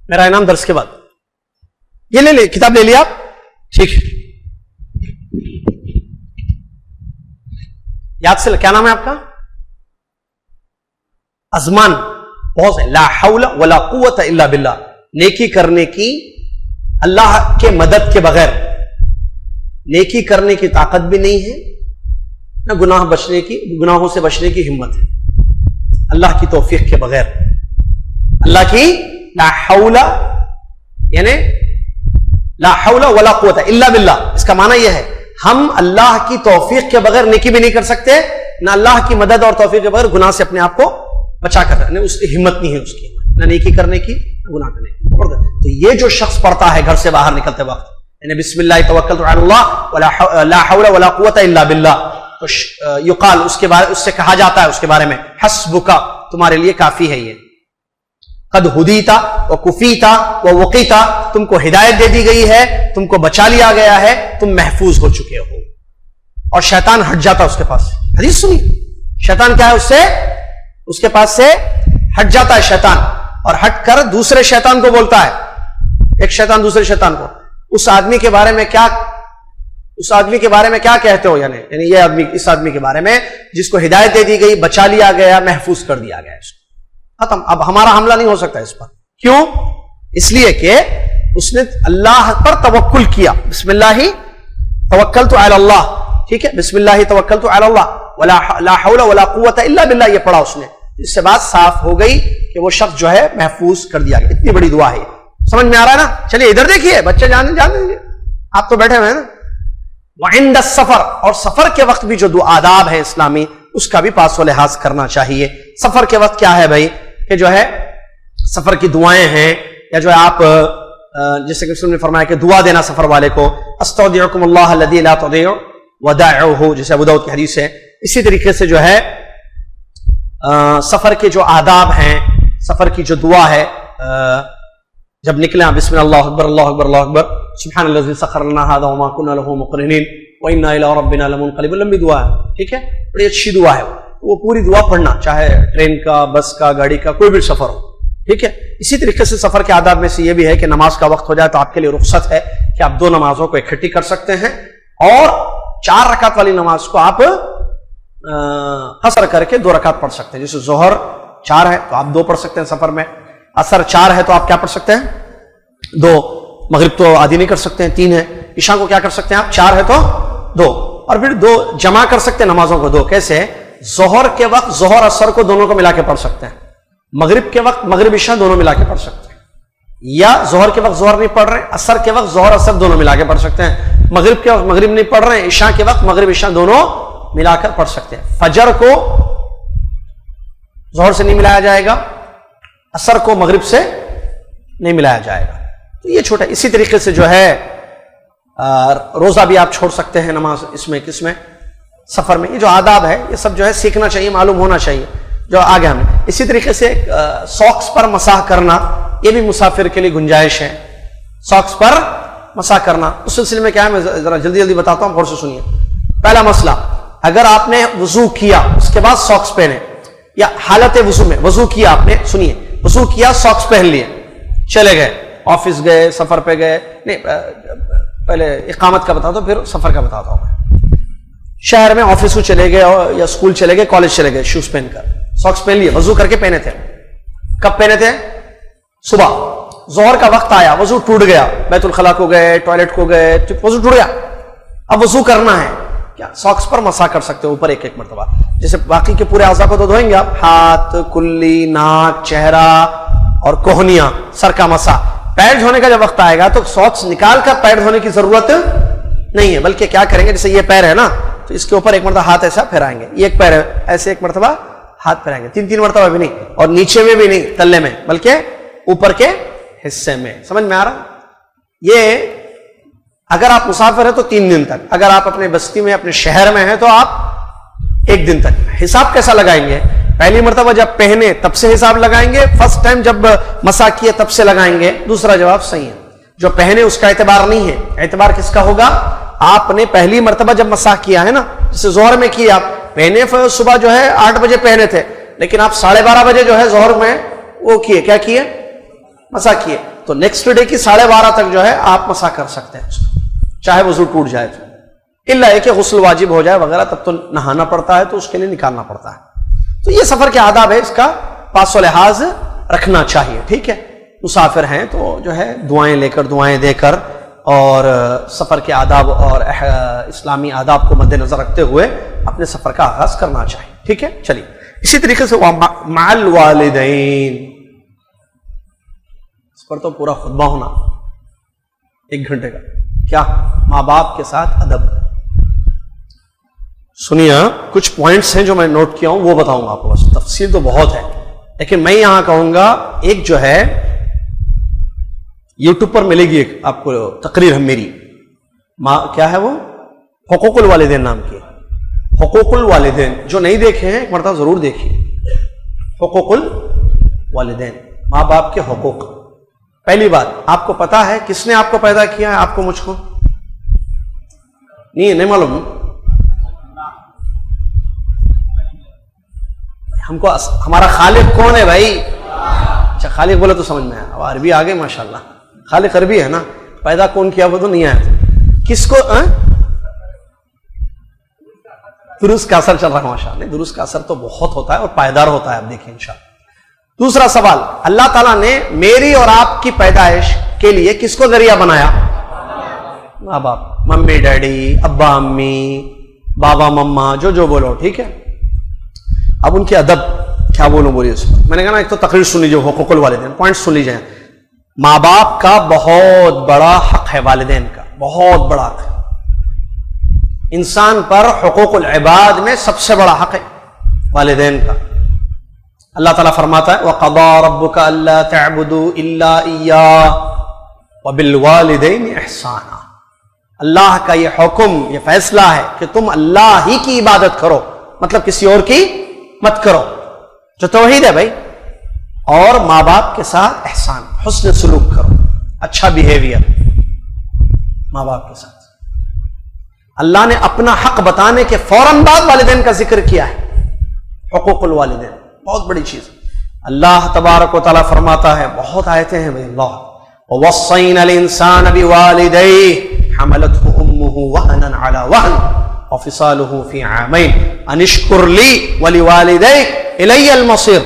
میرا انعام درس کے بعد. یہ لے کتاب لے لیا آپ؟ ٹھیک. یاد سے کیا نام ہے آپ کا؟ ازمان. بہت ہے. لا حول ولا قوت الا باللہ، نیکی کرنے کی اللہ کے مدد کے بغیر نیکی کرنے کی طاقت بھی نہیں ہے، نہ گناہوں سے بچنے کی ہمت ہے. اللہ کی توفیق کے بغیر، اللہ کی لا حول یعنی لا حول ولا قوت الا باللہ، اس کا معنی یہ ہے ہم اللہ کی توفیق کے بغیر نیکی بھی نہیں کر سکتے، نہ اللہ کی مدد اور توفیق کے بغیر گناہ سے اپنے آپ کو بچا کر رکھنے، اس کی ہمت نہیں ہے، اس کی نہ نیکی کرنے کی نہ گناہ کرنے کی۔ تو یہ جو شخص پڑھتا ہے گھر سے باہر نکلتے وقت یعنی بسم اللہ توکلت علی اللہ لا حول ولا قوت الا باللہ، تو یقال اس کے بارے اس سے کہا جاتا ہے اس کے بارے میں حسبک، تمہارے لیے کافی ہے، یہ قد ہدیتا وکفیتا ووقیتا، تم کو ہدایت دے دی گئی ہے، تم کو بچا لیا گیا ہے، تم محفوظ ہو چکے ہو، اور شیطان ہٹ جاتا اس کے پاس سے۔ حدیث سنی، شیطان کیا ہے اس کے پاس سے ہٹ جاتا ہے شیطان، اور ہٹ کر دوسرے شیطان کو بولتا ہے، ایک شیطان دوسرے شیطان کو، اس آدمی کے بارے میں کیا کہتے ہو، یعنی یہ آدمی، اس آدمی کے بارے میں جس کو ہدایت دے دی گئی، بچا لیا گیا، محفوظ کر دیا گیا، اس کو ختم، اب ہمارا حملہ نہیں ہو سکتا اس پر۔ کیوں؟ اس لیے کہ اس نے اللہ پر توکل کیا، بسم اللہ توکلت علی اللہ، ٹھیک ہے، بسم اللہ توکلت علی اللہ لا حول ولا قوت الا باللہ، یہ پڑھا اس نے، اس سے بات صاف ہو گئی کہ وہ شخص جو ہے محفوظ کر دیا گیا۔ اتنی بڑی دعا ہے، سمجھ میں آ رہا ہے نا؟ چلیے ادھر دیکھیے، بچے جان دیجیے، آپ تو بیٹھے ہوئے ہیں نا۔ وعند السفر، اور سفر کے وقت بھی جو دو آداب ہے اسلامی، اس کا بھی پاس و لحاظ کرنا چاہیے۔ سفر کے وقت کیا ہے بھائی کہ جو ہے سفر کی دعائیں ہیں، یا جو ہے آپ جیسے کہ رسول نے فرمایا کہ دعا دینا سفر والے کو، استودعکم اللہ الذی لا تضیع ودائعہ، جیسے ابو داؤد کی حدیث ہے۔ اسی طریقے سے جو ہے سفر کے جو آداب ہیں، سفر کی جو دعا ہے، جب نکلیں بسم اللہ اکبر اللہ اکبر اللہ اکبر، سبحان الذی سخر لنا ھذا وما كنا له مقرنین وانا الى ربنا لمنقلبون، لمبی دعا ہے، ٹھیک ہے، بڑی اچھی دعا ہے وہ پوری دعا پڑھنا، چاہے ٹرین کا، بس کا، گاڑی کا، کوئی بھی سفر ہو، ٹھیک ہے۔ اسی طریقے سے سفر کے آداب میں سے یہ بھی ہے کہ نماز کا وقت ہو جائے تو آپ کے لیے رخصت ہے کہ آپ 2 نمازوں کو اکٹھی کر سکتے ہیں، اور 4 رکعت والی نماز کو آپ قصر کر کے 2 رکعت پڑھ سکتے ہیں۔ جیسے ظہر 4 ہے تو آپ 2 پڑھ سکتے ہیں سفر میں، عصر 4 ہے تو آپ کیا پڑھ سکتے ہیں 2، مغرب تو آدھی نہیں کر سکتے ہیں 3 ہے، عشاء کو کیا کر سکتے ہیں آپ 4 ہے تو 2، اور پھر 2 جمع کر سکتے ہیں نمازوں کو 2، کیسے؟ ظہر کے وقت ظہر عصر کو دونوں کو ملا کے پڑھ سکتے ہیں، مغرب کے وقت مغرب عشاء دونوں ملا کے پڑھ سکتے ہیں، یا ظہر کے وقت ظہر نہیں پڑھ رہے، عصر کے وقت ظہر عصر دونوں ملا کے پڑھ سکتے ہیں، مغرب کے وقت مغرب نہیں پڑھ رہے، عشاء کے وقت مغرب عشاء دونوں ملا کر پڑھ سکتے ہیں۔ فجر کو ظہر سے نہیں ملایا جائے گا، عصر کو مغرب سے نہیں ملایا جائے گا، تو یہ چھوٹا۔ اسی طریقے سے جو ہے روزہ بھی آپ چھوڑ سکتے ہیں نماز، اس میں کس میں؟ سفر میں۔ یہ جو آداب ہے یہ سب جو ہے سیکھنا چاہیے، معلوم ہونا چاہیے جو آگے ہمیں۔ اسی طریقے سے ساکس پر مسح کرنا، یہ بھی مسافر کے لیے گنجائش ہے، ساکس پر مسح کرنا۔ اس سلسلے میں کیا ہے، میں ذرا جلدی جلدی بتاتا ہوں، غور سے سنیے۔ پہلا مسئلہ، اگر آپ نے وضو کیا اس کے بعد ساکس پہنے، یا حالت وضو میں وضو کیا آپ نے، سنیے، وضو کیا ساکس پہن لیے، چلے گئے، آفس گئے، سفر پہ گئے، نہیں پہلے اقامت کا بتاتا ہوں پھر سفر کا بتاتا ہوں۔ شہر میں آفس کو چلے گئے یا اسکول چلے گئے، کالج چلے گئے، شوز پہن کر، ساکس پہن لیے، وضو کر کے پہنے تھے۔ کب پہنے تھے؟ صبح۔ ظہر کا وقت آیا، وضو ٹوٹ گیا، بیت الخلاء کو گئے، ٹوائلٹ کو گئے، وضو ٹوٹ گیا، اب وضو کرنا ہے، کیا ساکس پر مسح کر سکتے ہو اوپر ایک ایک مرتبہ، جیسے باقی کے پورے اعضاء کو تو دھوئیں گے آپ، ہاتھ، کلی، ناک، چہرہ اور کوہنیاں، سر کا مسح۔ پیر دھونے کا جب وقت آئے گا تو ساکس نکال کر پیر دھونے کی ضرورت نہیں ہے، بلکہ کیا کریں گے، جیسے یہ پیر ہے نا تو اس کے اوپر ایک مرتبہ ہاتھ ایسا پھیرائیں گے، یہ ایک پیر ہے ایسے ایک مرتبہ ہاتھ پھیرائیں گے، 3 مرتبہ بھی نہیں، اور نیچے میں بھی نہیں تلے میں، بلکہ اوپر کے حصے میں۔ سمجھ میں آ رہا؟ یہ اگر آپ مسافر ہیں تو 3 دن تک، اگر آپ اپنے بستی میں اپنے شہر میں ہیں تو آپ 1 دن تک۔ حساب کیسا لگائیں گے؟ پہلی مرتبہ جب پہنے تب سے حساب لگائیں گے، فرسٹ ٹائم جب مسح کیے تب سے لگائیں گے؟ دوسرا جواب صحیح ہے، جو پہنے اس کا اعتبار نہیں ہے، اعتبار کس کا ہوگا؟ آپ نے پہلی مرتبہ جب مسح کیا ہے نا، جیسے ظہر میں کیا آپ پہنے، صبح جو ہے 8 بجے پہنے تھے، لیکن آپ 12:30 بجے جو ہے ظہر میں وہ کیے، کیا کیے؟ مسح کیے، تو نیکسٹ ڈے کی 12:30 تک جو ہے آپ مسح کر سکتے ہیں، چاہے وضو ٹوٹ جائے تو، الا ہے کہ غسل واجب ہو جائے وغیرہ، تب تو نہانا پڑتا ہے تو اس کے لیے نکالنا پڑتا ہے۔ تو یہ سفر کے آداب ہے، اس کا پاس و لحاظ رکھنا چاہیے، ٹھیک ہے۔ مسافر ہیں تو جو ہے دعائیں لے کر، دعائیں دے کر، اور سفر کے آداب اور اسلامی آداب کو مد نظر رکھتے ہوئے اپنے سفر کا آغاز کرنا چاہیے، ٹھیک ہے۔ چلیے اسی طریقے سے مع الوالدین، اس پر تو پورا خطبہ ہونا 1 گھنٹے کا، کیا؟ ماں باپ کے ساتھ ادب، سنیے کچھ پوائنٹس ہیں جو میں نوٹ کیا ہوں وہ بتاؤں گا آپ کو، بس تفصیل تو بہت ہے، لیکن میں یہاں کہوں گا ایک جو ہے یوٹیوب پر ملے گی ایک آپ کو تقریر ہے میری، کیا ہے وہ، حقوق الوالدین نام کی، حقوق الوالدین، جو نہیں دیکھے ہیں ایک مرتبہ ضرور دیکھیے، حقوق الوالدین، ماں باپ کے حقوق۔ پہلی بات، آپ کو پتا ہے کس نے آپ کو پیدا کیا ہے، آپ کو مجھ کو نہیں معلوم، ہم کو ہمارا خالق کون ہے بھائی؟ اچھا خالق بولے تو سمجھ میں آیا، اب عربی آگے ماشاءاللہ، خالق عربی ہے نا، پیدا کون کیا وہ تو نہیں آیا، کس کو؟ درست کا اثر چل رہا ہے ماشاءاللہ، درست کا اثر تو بہت ہوتا ہے اور پائیدار ہوتا ہے، آپ دیکھیں انشاءاللہ۔ دوسرا سوال، اللہ تعالیٰ نے میری اور آپ کی پیدائش کے لیے کس کو ذریعہ بنایا؟ ماں باپ، ممی ڈیڈی، ابا امی، بابا مما، جو بولو، ٹھیک ہے۔ اب ان کے ادب کیا بولوں بولیے اس پر، میں نے کہا نا ایک تو تقریر سن لیجیے حقوق الوالدین، پوائنٹ سن لیجیے۔ ماں باپ کا بہت بڑا حق ہے، والدین کا بہت بڑا حق ہے، انسان پر حقوق العباد میں سب سے بڑا حق ہے والدین کا۔ اللہ تعالیٰ فرماتا ہے وَقَضَىٰ رَبُّكَ أَلَّا تَعْبُدُوا إِلَّا إِيَّاهُ وَبِالْوَالِدَيْنِ إِحْسَانًا، اللہ کا یہ حکم، یہ فیصلہ ہے کہ تم اللہ ہی کی عبادت کرو، مطلب کسی اور کی مت کرو، جو توحید ہے بھائی، اور ماں باپ کے ساتھ احسان، حسن سلوک کرو، اچھا بیہیویئر ماں باپ کے ساتھ۔ اللہ نے اپنا حق بتانے کے فوراً بعد والدین کا ذکر کیا ہے، حقوق الوالدین بہت بڑی چیز۔ اللہ تبارک و تعالیٰ فرماتا ہے، بہت آیتیں ہیں بھائی، اللہ وَوَصَّيْنَا الْإِنسَانَ بِوَالِدَيْهِ حَمَلَتْهُ أُمُّهُ وَهْنًا عَلَى وَهْنٍ وَفِصَالُهُ فِي عَامَيْنِ أَنِ اشْكُرْ لِي وَلِوَالِدَيْكَ إِلَيَّ الْمَصِيرُ۔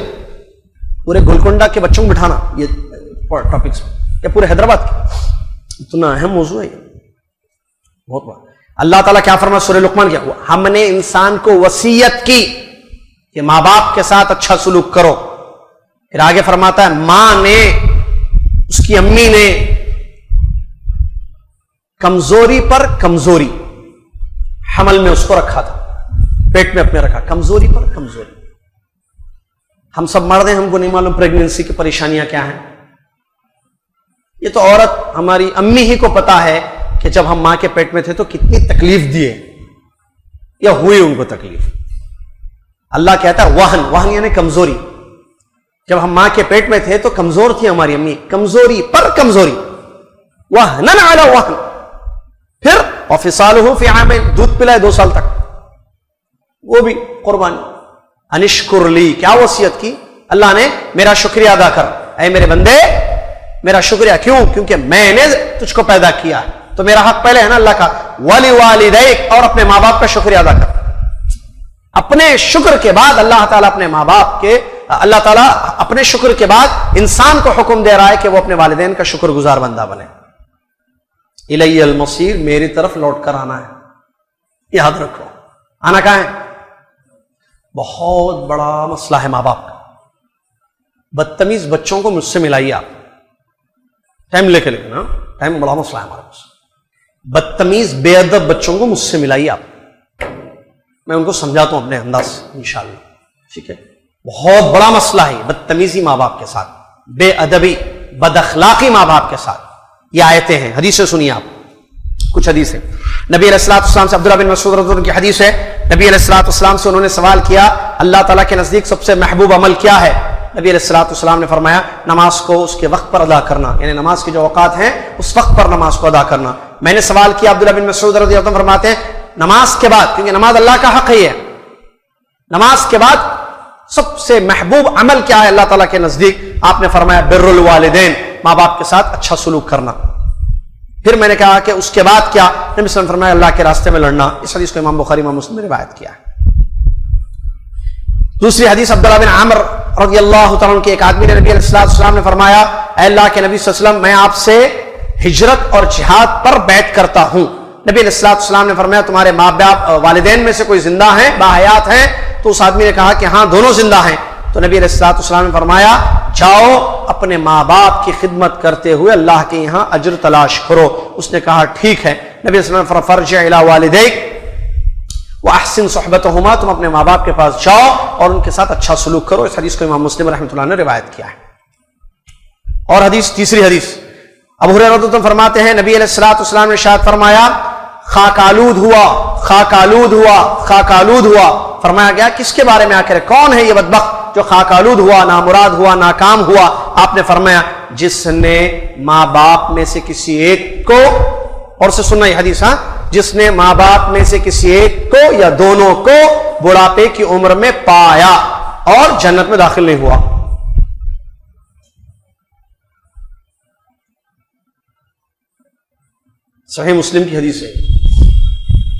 پورے گولکنڈا کے بچوں کو بٹھانا یہ ٹاپکس میں، یہ پورے حیدرآباد کے اتنا اہم موضوع ہے، بہت بڑا۔ اللہ تعالیٰ کیا فرمایا سورہ لقمان کیا، ہم نے انسان کو وصیت کی کہ ماں باپ کے ساتھ اچھا سلوک کرو، پھر آگے فرماتا ہے ماں نے، اس کی امی نے کمزوری پر کمزوری، حمل میں اس کو رکھا تھا، پیٹ میں اپنے رکھا، کمزوری پر کمزوری۔ ہم سب مرد ہیں، ہم کو نہیں معلوم پریگننسی کی پریشانیاں کیا ہیں، یہ تو عورت ہماری امی ہی کو پتا ہے کہ جب ہم ماں کے پیٹ میں تھے تو کتنی تکلیف دیے یا ہوئی ان کو تکلیف۔ اللہ کہتا ہے وہن یعنی کمزوری، جب ہم ماں کے پیٹ میں تھے تو کمزور تھی ہماری امی، کمزوری پر کمزوری، وہنن علی وہن، پھر وفصالہ فی عامین، دودھ پلائے 2 سال تک، وہ بھی قربانی۔ انشکر لی، کیا وصیت کی اللہ نے، میرا شکریہ ادا کر، اے میرے بندے میرا شکریہ، کیوں؟ کیونکہ میں نے تجھ کو پیدا کیا ہے، تو میرا حق پہلے ہے نا اللہ کا، وَلِوَالِدَيْكَ، اور اپنے ماں باپ کا شکریہ ادا کر۔ اپنے شکر کے بعد اللہ تعالیٰ اپنے ماں باپ کے، اللہ تعالیٰ اپنے شکر کے بعد انسان کو حکم دے رہا ہے کہ وہ اپنے والدین کا شکر گزار بندہ بنے۔ اِلَيَّ الْمَصِيرُ، میری طرف لوٹ کر آنا ہے، یاد رکھو، آنا کہاں ہے؟ بہت بڑا مسئلہ ہے ماں باپ کا۔ بدتمیز بچوں کو مجھ سے ملائیے آپ، ٹائم لے کے لیکن، ٹائم بڑا مسئلہ ہے ہمارے پاس۔ بدتمیز بے ادب بچوں کو مجھ سے ملائیے آپ، میں ان کو سمجھاتا ہوں اپنے انداز سے انشاءاللہ، ٹھیک ہے؟ بہت بڑا مسئلہ ہے بدتمیزی ماں باپ کے ساتھ، بے ادبی، بد اخلاقی ماں باپ کے ساتھ۔ یہ آیتیں ہیں، حدیثیں سنیے آپ، کچھ حدیث ہے نبی علیہ الصلوۃ والسلام سے، عبداللہ بن مسعود رضی اللہ عنہ کی حدیث ہے، نبی علیہ الصلوۃ والسلام سے انہوں نے سوال کیا اللہ تعالیٰ کے نزدیک سب سے محبوب عمل کیا ہے؟ نبی علیہ الصلوۃ والسلام نے فرمایا نماز کو اس کے وقت پر ادا کرنا، یعنی نماز کے جو اوقات ہیں اس وقت پر نماز کو ادا کرنا۔ میں نے سوال کیا، عبداللہ بن مسعود رضی اللہ عنہ فرماتے ہیں نماز کے بعد، کیونکہ نماز اللہ کا حق ہے، نماز کے بعد سب سے محبوب عمل کیا ہے اللہ تعالیٰ کے نزدیک؟ آپ نے فرمایا بر الوالدین، ماں باپ کے ساتھ اچھا سلوک کرنا۔ پھر میں نے کہا کہ اس کے بعد کیا؟ نبی صلی اللہ علیہ وسلم فرمایا اللہ کے راستے میں لڑنا۔ اس حدیث کو امام بخاری امام مسلم نے روایت کیا ہے۔ دوسری حدیث عبداللہ بن عامر رضی اللہ تعالیٰ عنہ کے، ایک آدمی نے نبی علیہ السلام نے فرمایا اے اللہ کے نبی صلی اللہ علیہ وسلم، میں آپ سے ہجرت اور جہاد پر بیعت کرتا ہوں۔ نبی علیہ السلام نے فرمایا تمہارے ماں باپ والدین میں سے کوئی زندہ ہیں، باحیات ہیں؟ تو اس آدمی نے کہا کہ ہاں دونوں زندہ ہیں۔ تو نبی علیہ السلام نے فرمایا جاؤ اپنے ماں باپ کی خدمت کرتے ہوئے اللہ کے یہاں اجر تلاش کرو۔ اس نے کہا ٹھیک ہے۔ نبی علیہ السلام نے فرجع الی والدیک واحسن فَأَحْسِنْ صُحْبَتَهُمَا، تم اپنے ماں باپ کے پاس جاؤ اور ان کے ساتھ اچھا سلوک کرو. اس حدیث کو امام مسلم رحمۃ اللہ نے روایت کیا ہے. اور حدیث، تیسری حدیث، ابو ہریرہ رضی اللہ عنہ فرماتے ہیں نبی علیہ الصلوۃ والسلام نے ارشاد فرمایا خاک آلود ہوا، خاک آلود ہوا، خاک آلود ہوا. فرمایا گیا کس کے بارے میں؟ آخر کون ہے یہ بدبخت جو خاک آلود ہوا، نامراد ہوا، ناکام ہوا؟ آپ نے فرمایا جس نے ماں باپ میں سے کسی ایک کو، اور سے سننا یہ حدیث، ہاں، جس نے ماں باپ میں سے کسی ایک کو یا دونوں کو بڑھاپے کی عمر میں پایا اور جنت میں داخل نہیں ہوا. صحیح مسلم کی حدیث ہے.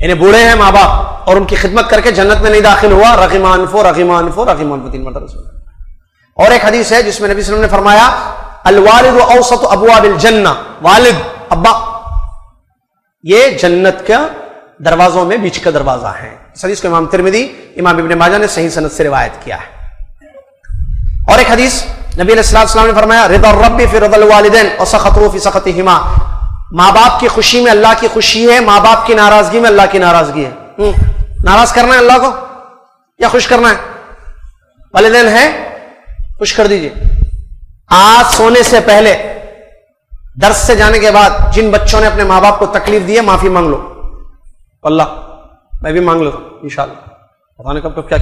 یعنی بوڑھے ہیں ماں باپ اور ان کی خدمت کر کے جنت میں نہیں داخل ہوا، رغم انفہ رغم انفہ رغم انفہ 3 مرتبہ سنا. اور ایک حدیث ہے جس میں نبی صلی اللہ علیہ وسلم نے فرمایا الوالد اوسط ابواب الجنہ، والد، ابا، یہ جنت کا دروازوں میں بیچ کا دروازہ ہے. اس حدیث کو امام ترمذی، امام ابن ماجہ نے صحیح سند سے روایت کیا ہے. اور ایک حدیث نبی علیہ الصلوۃ والسلام نے فرمایا رضا الرب فی رضا الوالدین وسخطہ فی سخطہما، ماں باپ کی خوشی میں اللہ کی خوشی ہے، ماں باپ کی ناراضگی میں اللہ کی ناراضگی ہے. ناراض کرنا ہے اللہ کو یا خوش کرنا ہے؟ والدین ہیں، خوش کر دیجئے. آج سونے سے پہلے، درس سے جانے کے بعد جن بچوں نے اپنے ماں باپ کو تکلیف دی ہے معافی مانگ لو. اللہ میں بھی مانگ لیتا ہوں انشاءاللہ. پتہ نہیں کب کیا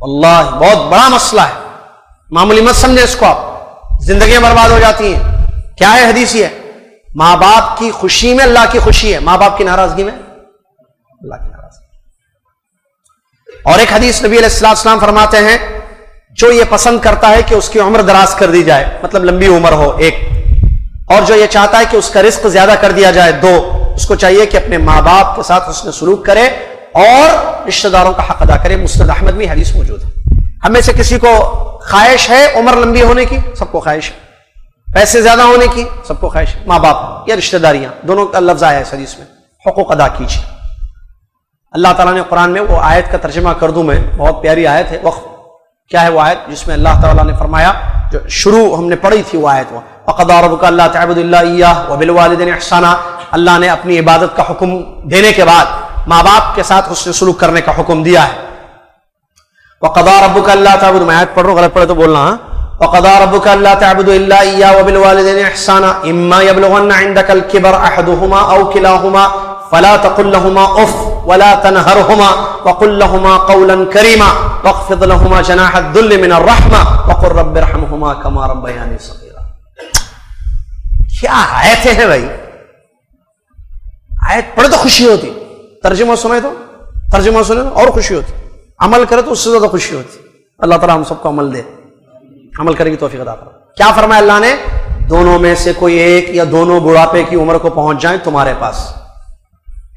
اللہ بہت بڑا مسئلہ ہے، معمولی مت سمجھیں اس کو. آپ زندگیاں برباد ہو جاتی ہیں. کیا ہے حدیث؟ یہ ماں باپ کی خوشی میں اللہ کی خوشی ہے، ماں باپ کی ناراضگی میں اللہ کی ناراضگی. اور ایک حدیث نبی علیہ الصلوۃ والسلام فرماتے ہیں جو یہ پسند کرتا ہے کہ اس کی عمر دراز کر دی جائے، مطلب لمبی عمر ہو، ایک، اور جو یہ چاہتا ہے کہ اس کا رزق زیادہ کر دیا جائے، 2، اس کو چاہیے کہ اپنے ماں باپ کے ساتھ حسن سلوک کرے اور رشتہ داروں کا حق ادا کرے. مسند احمد میں حدیث موجود ہے. ہم میں سے کسی کو خواہش ہے عمر لمبی ہونے کی؟ سب کو خواہش ہے. پیسے زیادہ ہونے کی؟ سب کو خواہش ہے. ماں باپ یا رشتہ داریاں دونوں کا لفظ آیا ہے اس حدیث میں. حقوق ادا کیجیے. اللہ تعالیٰ نے قرآن میں وہ آیت کا ترجمہ کر دوں میں، بہت پیاری آیت ہے. وقت کیا ہے وہ آیت جس میں اللہ تعالیٰ نے فرمایا، جو شروع ہم نے پڑھی تھی وہ آیت، وہ وَقَضَىٰ رَبُّكَ أَلَّا تَعْبُدُوا إِلَّا إِيَّاهُ وَبِالْوَالِدَيْنِ إِحْسَانًا. اللہ نے اپنی عبادت کا حکم دینے کے بعد ماں باپ کے ساتھ حسن سلوک کرنے کا حکم دیا ہے. وَقَضَىٰ رَبُّكَ أَلَّا تَعْبُدُوا، میں آیت پڑھ رہا ہوں، غلط پڑھے تو بولنا. ہاں وَقَضَىٰ رَبُّكَ أَلَّا تَعْبُدُوا إِلَّا إِيَّاهُ وَبِالْوَالِدَيْنِ إِحْسَانًا إِمَّا يَبْلُغَنَّ عِندَكَ الْكِبَرَ أَحَدُهُمَا أَوْ كِلَاهُمَا فَلَا تَقُل لَّهُمَا أُفٍّ وَلَا تَنْهَرْهُمَا وَقُل لَّهُمَا قَوْلًا كَرِيمًا وَاخْفِضْ لَهُمَا جَنَاحَ الذُّلِّ مِنَ الرَّحْمَةِ وَقُل رَّبِّ ارْحَمْهُمَا كَمَا رَبَّيَانِي صَغِيرًا. کیا آیتیں ہیں بھائی! آیت پڑھے تو خوشی ہوتی، ترجمہ سنے تو اور خوشی ہوتی، عمل کرے تو اس سے زیادہ خوشی ہوتی. اللہ تعالیٰ ہم سب کو عمل دے، عمل کرنے کی توفیق عطا فرمائے. کیا فرمایا اللہ نے؟ دونوں میں سے کوئی ایک یا دونوں بڑھاپے کی عمر کو پہنچ جائیں تمہارے پاس،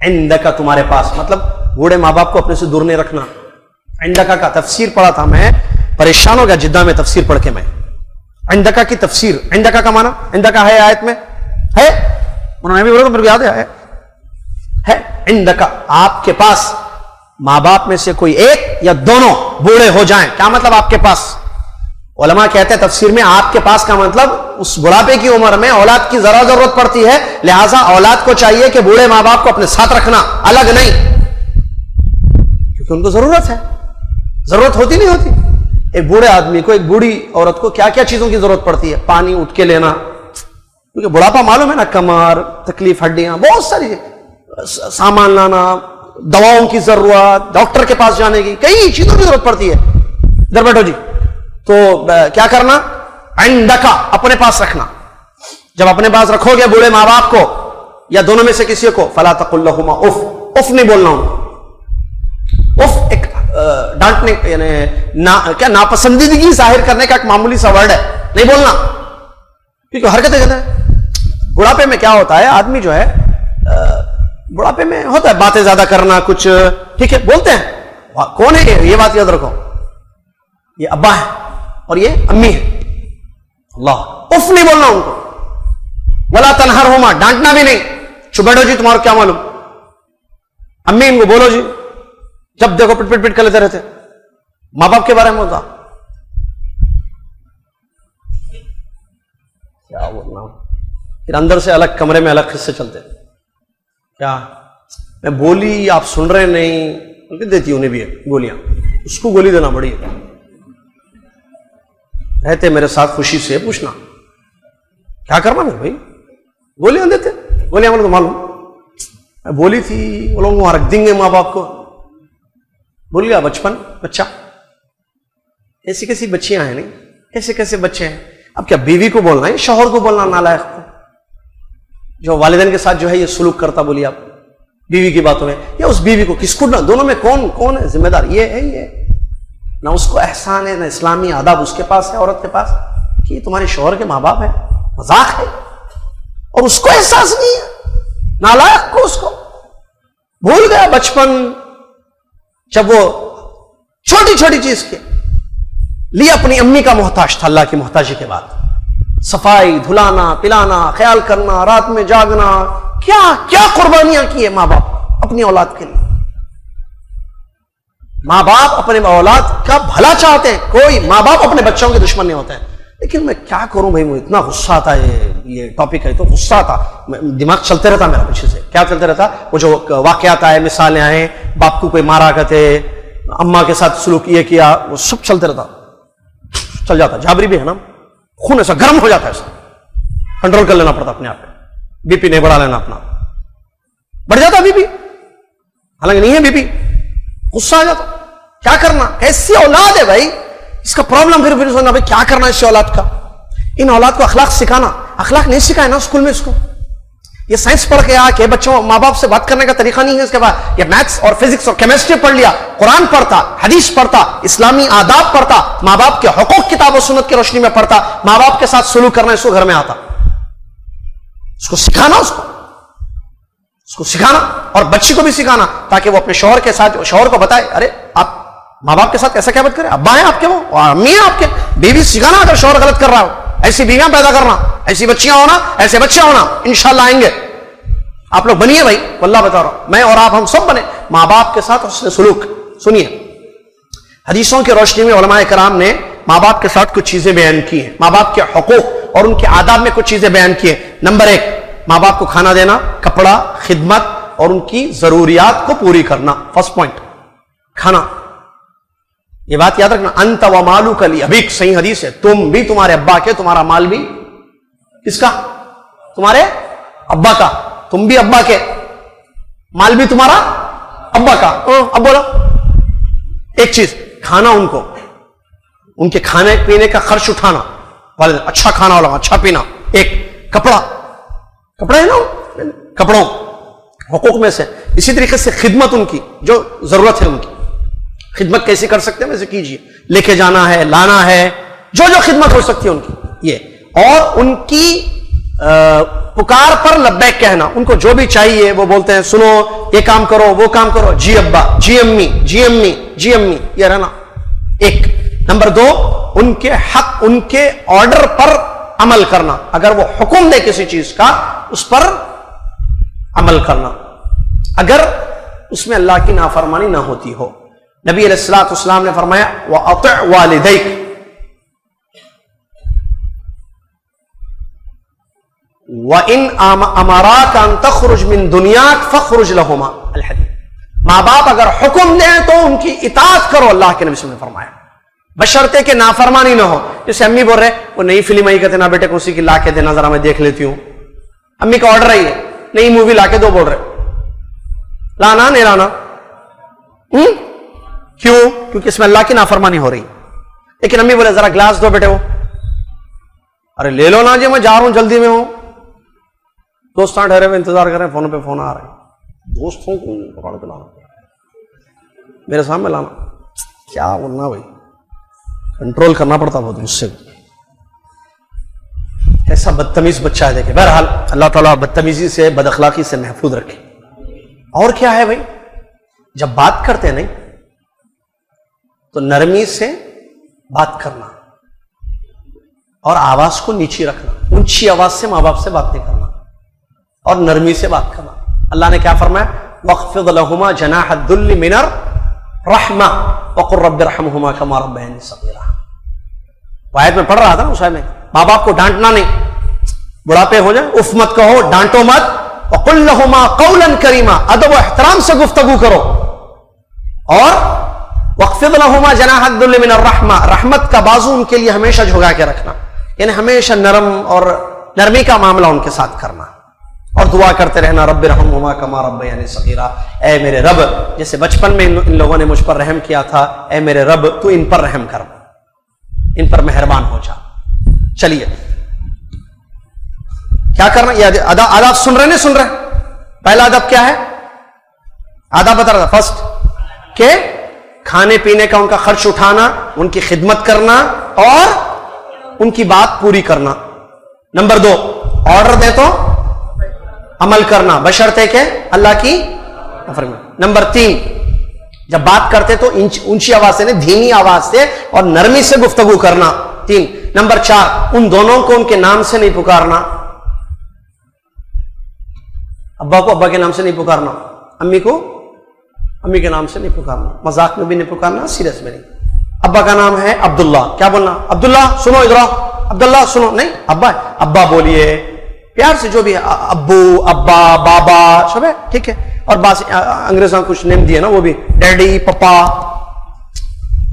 عندک تمہارے پاس، مطلب بوڑھے ماں باپ کو اپنے سے دور نہیں رکھنا. عندک کا تفسیر پڑھا تھا میں، پریشان ہو گیا جدہ میں تفسیر پڑھ کے. میں عندک کی تفسیر، عندک کا معنی، عندک ہے آیت میں ہے، انہوں نے بھی بولا تو میرے کو یاد ہے عندک آپ کے پاس ماں باپ میں سے کوئی ایک یا دونوں بوڑھے ہو جائیں. کیا مطلب آپ کے پاس؟ علماء کہتے ہیں تفسیر میں آپ کے پاس کا مطلب اس بڑھاپے کی عمر میں اولاد کی ذرا ضرورت پڑتی ہے، لہٰذا اولاد کو چاہیے کہ بوڑھے ماں باپ کو اپنے ساتھ رکھنا، الگ نہیں، کیونکہ ان کو ضرورت ہے. ضرورت ہوتی نہیں ہوتی؟ ایک بوڑھے آدمی کو، ایک بوڑھی عورت کو کیا کیا چیزوں کی ضرورت پڑتی ہے؟ پانی اٹھ کے لینا، کیونکہ بڑھاپا معلوم ہے نا، کمر تکلیف، ہڈیاں، بہت ساری سامان لانا، دواؤں کی ضرورت، ڈاکٹر کے پاس جانے کی، کئی چیزوں کی ضرورت پڑتی ہے. ادھر بیٹھو جی. تو کیا کرنا؟ عندک اپنے پاس رکھنا. جب اپنے پاس رکھو گے بوڑھے ماں باپ کو یا دونوں میں سے کسی کو، فلا تقل لهما اف، اف نہیں بولنا ہوں. اف ایک ڈانٹنے یعنی کیا ناپسندیدگی ظاہر کرنے کا ایک معمولی سا ورڈ ہے، نہیں بولنا، کیونکہ حرکتیں کرتا ہے. بڑھاپے میں کیا ہوتا ہے، آدمی جو ہے بڑھاپے میں ہوتا ہے باتیں زیادہ کرنا، کچھ ٹھیک ہے بولتے ہیں. کون ہے یہ بات یاد رکھو، یہ ابا ہے اور یہ امی ہے. اللہ، اف نہیں بولنا ان کو. ولا تنہرہما، ڈانٹنا بھی نہیں. چپ بیٹھو جی، تمہارا کیا معلوم. امی ان کو بولو جی، جب دیکھو پٹ پٹ پٹ کر لیتے رہتے. ماں باپ کے بارے میں ہوتا کیا بولنا. پھر اندر سے الگ کمرے میں الگ قصے چلتے. کیا میں بولی آپ سن رہے نہیں، بلکہ دیتی انہیں بھی ہے گولیاں، اس کو گولی دینا پڑی ہے. رہتے میرے ساتھ خوشی سے پوچھنا کیا کرنا میرے بھائی، گولیاں دیتے، گولیاں مجھے تو معلوم بولی تھی وہ لوگ وہاں رکھ دیں گے ماں باپ کو. بھول گیا بچپن بچہ. ایسی کیسی بچیاں ہیں نہیں، کیسے کیسے بچے ہیں. اب کیا بیوی کو بولنا ہے، شوہر کو بولنا نالائق کو جو والدین کے ساتھ جو ہے یہ سلوک کرتا، بولیے آپ بیوی کی باتوں میں، یا اس بیوی کو کس کو، دونوں میں کون ہے ذمہ دار؟ یہ ہے، یہ نہ اس کو احسان ہے، نہ اسلامی آداب اس کے پاس ہے عورت کے پاس کہ یہ تمہارے شوہر کے ماں باپ ہے، مذاق ہے. اور اس کو احساس نہیں ہے، نالائق کو، اس کو بھول گیا بچپن جب وہ چھوٹی چھوٹی چیز کے لیے اپنی امی کا محتاج تھا. اللہ کی محتاجی کے بعد صفائی، دھلانا، پلانا، خیال کرنا، رات میں جاگنا، کیا کیا قربانیاں کی ہے ماں باپ اپنی اولاد کے لیے. ماں باپ اپنے اولاد کا بھلا چاہتے ہیں، کوئی ماں باپ اپنے بچوں کے دشمن نہیں ہوتے ہیں. لیکن میں کیا کروں بھائی، مجھے اتنا غصہ آتا ہے، یہ ٹاپک ہے تو غصہ آتا، دماغ چلتے رہتا میرا پیچھے سے. کیا چلتے رہتا؟ وہ جو واقعات آئے، مثالیں آئیں، باپ کو کوئی مارا کرتے، اماں کے ساتھ سلوک یہ کیا، وہ سب چلتے رہتا، چل جاتا. جابری بھی ہے نا، خون ایسا گرم ہو جاتا ہے، ایسا کنٹرول کر لینا پڑتا اپنے آپ پہ. بی پی نہیں بڑھا لینا اپنا، بڑھ جاتا بی پی، حالانکہ نہیں ہے بی پی، غصہ آ جاتا. کیا کرنا؟ ایسی اولاد ہے بھائی، اس کا پرابلم پھر سوچنا بھائی کیا کرنا اس اولاد کا. ان اولاد کو اخلاق سکھانا، اخلاق نہیں سکھائے نا اسکول میں. اس کو یہ سائنس پڑھ کے آ کے بچوں ماں باپ سے بات کرنے کا طریقہ نہیں ہے. اس کے بعد یہ میتھس اور فزکس اور کیمسٹری پڑھ لیا، قرآن پڑھتا، حدیث پڑھتا، اسلامی آداب پڑھتا، ماں باپ کے حقوق کتاب و سنت کی روشنی میں پڑھتا، ماں باپ کے ساتھ سلوک کرنا اس کو گھر میں آتا. اس کو سکھانا، اس کو سکھانا، اور بچی کو بھی سکھانا تاکہ وہ اپنے شوہر کے ساتھ، شوہر کو بتائے ارے آپ ماں باپ کے ساتھ ایسا کیا بات کریں، ابا ہیں آپ کے، وہ امی ہیں آپ کے. بیوی سکھانا اگر شوہر غلط کر رہا ہو، ایسی بیویاں پیدا کرنا، ایسی بچیاں ہونا، ایسے بچے ہونا، انشاءاللہ آئیں گے. آپ لوگ بنیے بھائی، واللہ بتا رہا ہوں، میں اور آپ ہم سب بنے ماں باپ کے ساتھ حسن سلوک. سنیے، حدیثوں کی روشنی میں علماء کرام نے ماں باپ کے ساتھ کچھ چیزیں بیان کی ہیں، ماں باپ کے حقوق اور ان کے آداب میں کچھ چیزیں بیان کی ہیں. نمبر 1، ماں باپ کو کھانا دینا، کپڑا، خدمت اور ان کی ضروریات کو پوری کرنا. فرسٹ پوائنٹ، کھانا. یہ بات یاد رکھنا، انت و مالک لابیک، صحیح حدیث ہے، تم بھی تمہارے ابا کے، تمہارا مال بھی کس کا؟ تمہارے ابا کا. تم بھی ابا کے، مال بھی تمہارا ابا کا. اب بولو ایک چیز، کھانا، ان کو ان کے کھانے پینے کا خرچ اٹھانا، والد اچھا کھانا والا، اچھا پینا. ایک کپڑا ہے نا، کپڑوں حقوق میں سے. اسی طریقے سے خدمت، ان کی جو ضرورت ہے ان کی خدمت کیسے کر سکتے ہیں ویسے کیجیے، لے کے جانا ہے، لانا ہے، جو خدمت ہو سکتی ہے ان کی یہ. اور ان کی پکار پر لبیک کہنا، ان کو جو بھی چاہیے وہ بولتے ہیں، سنو یہ کام کرو، وہ کام کرو، جی ابا، جی امی، جی امی، جی امی، یہ رہنا. ایک. نمبر 2، ان کے حق، ان کے آرڈر پر عمل کرنا. اگر وہ حکم دے کسی چیز کا اس پر عمل کرنا، اگر اس میں اللہ کی نافرمانی نہ ہوتی ہو. نبی علیہ الصلوۃ والسلام نے فرمایا وَأَطِعْ وَالِدَيْكَ، وَإِنْ أَمَرَاكَ أَن تَخْرُجْ مِنْ دُنْيَاكَ فَاخْرُجْ لَهُمَا. الحدیث. ماں باپ اگر حکم دیں تو ان کی اطاعت کرو، اللہ کے نبی صلی اللہ علیہ وسلم نے فرمایا، بشرطے کہ نافرمانی نہ ہو. جیسے امی بول رہے وہ نئی فلم آئی، کہتے نا بیٹے کو اسی کی لا کے دینا، ذرا میں دیکھ لیتی ہوں. امی کا آرڈر ہے نئی مووی لا کے دو، بول رہے لانا نہیں لانا. کیوں؟ کیونکہ اس میں اللہ کی نافرمانی ہو رہی. لیکن امی بولے ذرا گلاس دو بیٹے، وہ ارے لے لو نا جی، میں جا رہا ہوں، جلدی میں ہوں. دوستاں ٹھہرے ہوئے انتظار کر رہے ہیں، فون پہ فون آ رہے ہیں، دوستوں کو پکڑ کے لانا، میرے سامنے لانا. کیا بولنا بھائی، کنٹرول کرنا پڑتا بہت مجھ سے. ایسا بدتمیز بچہ ہے. دیکھیں بہرحال اللہ تعالیٰ بدتمیزی سے، بد اخلاقی سے محفوظ رکھے. اور کیا ہے بھائی، جب بات کرتے نہیں تو نرمی سے بات کرنا اور آواز کو نیچی رکھنا. اونچی آواز سے ماں باپ سے بات نہیں کرنا اور نرمی سے بات کرنا. اللہ نے کیا فرمایا؟ وَاخْفِضْ لَهُمَا جَنَاحَ الذُّلِّ مِنَ الرَّحْمَةِ وَقُلْ رَبِّ ارْحَمْهُمَا كَمَا رَبَّيَانِي صَغِيرًا. وہ آیت میں پڑھ رہا تھا نا اس میں، ماں باپ کو ڈانٹنا نہیں، بڑھاپے ہو جائے اف مت کہو، ڈانٹو مت. وَقُلْ لَهُمَا قَوْلًا كَرِيمًا، ادب و احترام سے گفتگو کرو. اور وَاخْفِضْ لَهُمَا جَنَاحَ الذُّلِّ مِنَ الرَّحْمَةِ، رحمت کا بازو ان کے لیے ہمیشہ جھکا کے رکھنا، یعنی ہمیشہ نرم اور نرمی کا معاملہ ان کے ساتھ کرنا، اور دعا کرتے رہنا رب ارحمہما کما ربیانی صغیرا، اے میرے رب جیسے بچپن میں ان لوگوں نے مجھ پر رحم کیا تھا، اے میرے رب تو ان پر رحم کر، ان پر مہربان ہو جا۔ چلیے کیا کرنا، یہ آداب سن رہے نہیں سن رہے؟ پہلا ادب کیا ہے؟ آداب بتا رہا تھا، فرسٹ کہ کھانے پینے کا ان کا خرچ اٹھانا، ان کی خدمت کرنا اور ان کی بات پوری کرنا۔ نمبر 2 آرڈر دے تو عمل کرنا بشرطے کہ اللہ کی نافرمانی۔ نمبر 3 جب بات کرتے تو اونچی آواز سے نہیں، دھیمی آواز سے اور نرمی سے گفتگو کرنا۔ 3 نمبر 4 ان دونوں کو ان کے نام سے نہیں پکارنا، ابا کو ابا کے نام سے نہیں پکارنا، امی کو امی کے نام سے نہیں پکارنا، مذاق میں بھی نہیں پکارنا، سیریس میں نہیں۔ ابا کا نام ہے عبداللہ، کیا بولنا؟ عبداللہ سنو ادھر آؤ، عبداللہ سنو، نہیں ابا ہے، ابا بولیے پیار سے، جو بھی ہے، ابو ابا بابا سب ہے، ٹھیک ہے۔ اور بعض انگریزوں کچھ نیم دیے نا، وہ بھی ڈیڈی پپا،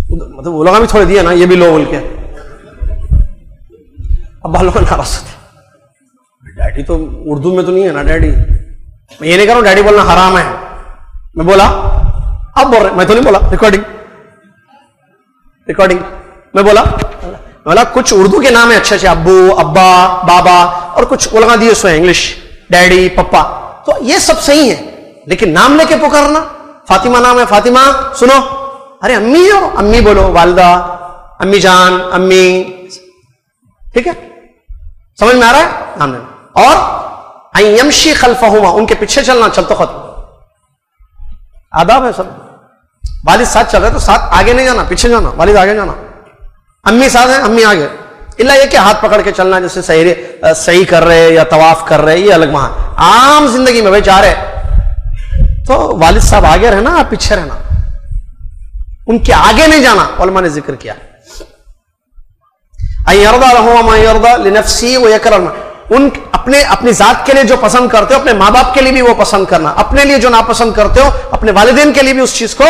مطلب وہ لوگ بھی تھوڑے دیے نا، یہ بھی لو بول کے، ابا لوگ ناراض ہوتے، ڈیڈی تو اردو میں تو نہیں ہے نا ڈیڈی، میں یہ نہیں کر رہا ہوں ڈیڈی بولنا حرام ہے، میں بولا اب بول رہے، میں تو نہیں بولا، ریکارڈنگ میں بولا کچھ اردو کے نام ہے اچھے اچھے، ابو ابا بابا، اور کچھ علماء دیے سو انگلش ڈیڈی پپا، تو یہ سب صحیح ہے، لیکن نام لے کے پکارنا، فاطمہ نام ہے فاطمہ سنو، ارے امی ہو امی بولو، والدہ امی جان امی، ٹھیک ہے، سمجھ میں آ رہا ہے؟ نام لینا۔ اور یمشی خلفہما ان کے پیچھے چلنا، چل تو ختم، آداب ہے سب۔ والد ساتھ چل رہے تو ساتھ آگے نہیں جانا، پیچھے جانا، والد آگے جانا، امی ساتھ ہیں امی آگے، اللہ یہ کہ ہاتھ پکڑ کے چلنا، جیسے صحیح کر رہے یا طواف کر رہے، یہ الگ وہاں عام زندگی میں بھائی جا رہے تو والد صاحب آگے رہنا، آپ پیچھے رہنا، ان کے آگے نہیں جانا، علماء نے ذکر کیا یرضى له ما يرضى لنفسه ويكرهما، ان اپنی ذات کے لیے جو پسند کرتے ہو اپنے ماں باپ کے لیے بھی وہ پسند کرنا، اپنے لیے جو ناپسند کرتے ہو اپنے والدین کے لیے بھی اس چیز کو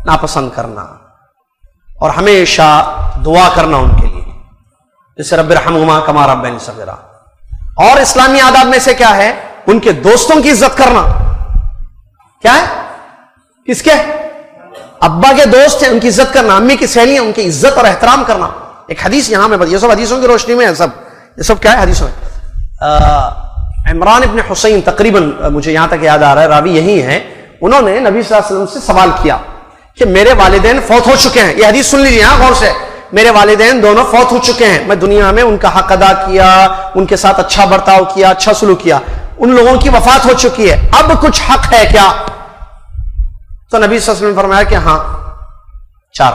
ناپسند کرنا، اور ہمیشہ دعا کرنا ان کے لیے، جیسے رب ارحمہما کما ربیانی صغیرا۔ اور اسلامی آداب میں سے کیا ہے؟ ان کے دوستوں کی عزت کرنا۔ کیا ہے؟ کس کے؟ ابا کے دوست ہیں ان کی عزت کرنا، امی کی سہیلیاں ان کی عزت اور احترام کرنا۔ ایک حدیث یہاں میں یہ سب حدیثوں کی روشنی میں ہے، یہ سب کیا ہے حدیثوں میں؟ عمران ابن حسین تقریباً مجھے یہاں تک یاد آ رہا ہے، راوی یہی ہیں، انہوں نے نبی صلی اللہ علیہ وسلم سے سوال کیا کہ میرے والدین فوت ہو چکے ہیں، یہ حدیث سن لیجیے ہاں غور سے، میرے والدین دونوں فوت ہو چکے ہیں، میں دنیا میں ان کا حق ادا کیا، ان کے ساتھ اچھا برتاؤ کیا، اچھا سلوک کیا، ان لوگوں کی وفات ہو چکی ہے، اب کچھ حق ہے کیا؟ تو نبی صلی اللہ علیہ وسلم نے فرمایا کہ ہاں 4،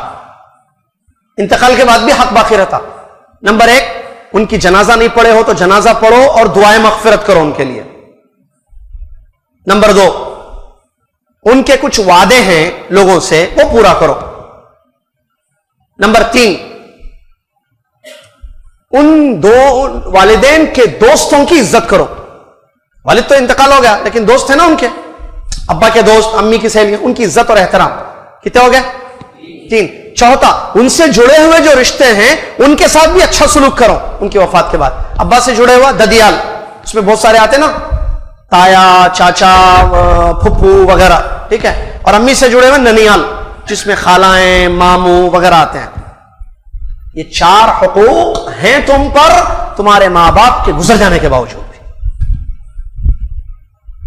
انتقال کے بعد بھی حق باقی رہتا۔ نمبر 1 ان کی جنازہ نہیں پڑھے ہو تو جنازہ پڑھو اور دعائیں مغفرت کرو ان کے لیے۔ نمبر 2 ان کے کچھ وعدے ہیں لوگوں سے وہ پورا کرو۔ نمبر 3 ان دو والدین کے دوستوں کی عزت کرو، والد تو انتقال ہو گیا لیکن دوست ہیں نا ان کے، ابا کے دوست امی کی سہیلیاں، ان کی عزت اور احترام۔ کتنے ہو گئے؟ 3۔ چوتھا ان سے جڑے ہوئے جو رشتے ہیں ان کے ساتھ بھی اچھا سلوک کرو ان کی وفات کے بعد۔ ابا سے جڑے ہوا ددیال، اس میں بہت سارے آتے نا، تایا چاچا پھپھو وغیرہ، ٹھیک ہے، اور امی سے جڑے ہوئے ننیال جس میں خالائیں ماموں وغیرہ آتے ہیں۔ یہ 4 حقوق ہیں تم پر تمہارے ماں باپ کے گزر جانے کے باوجود بھی۔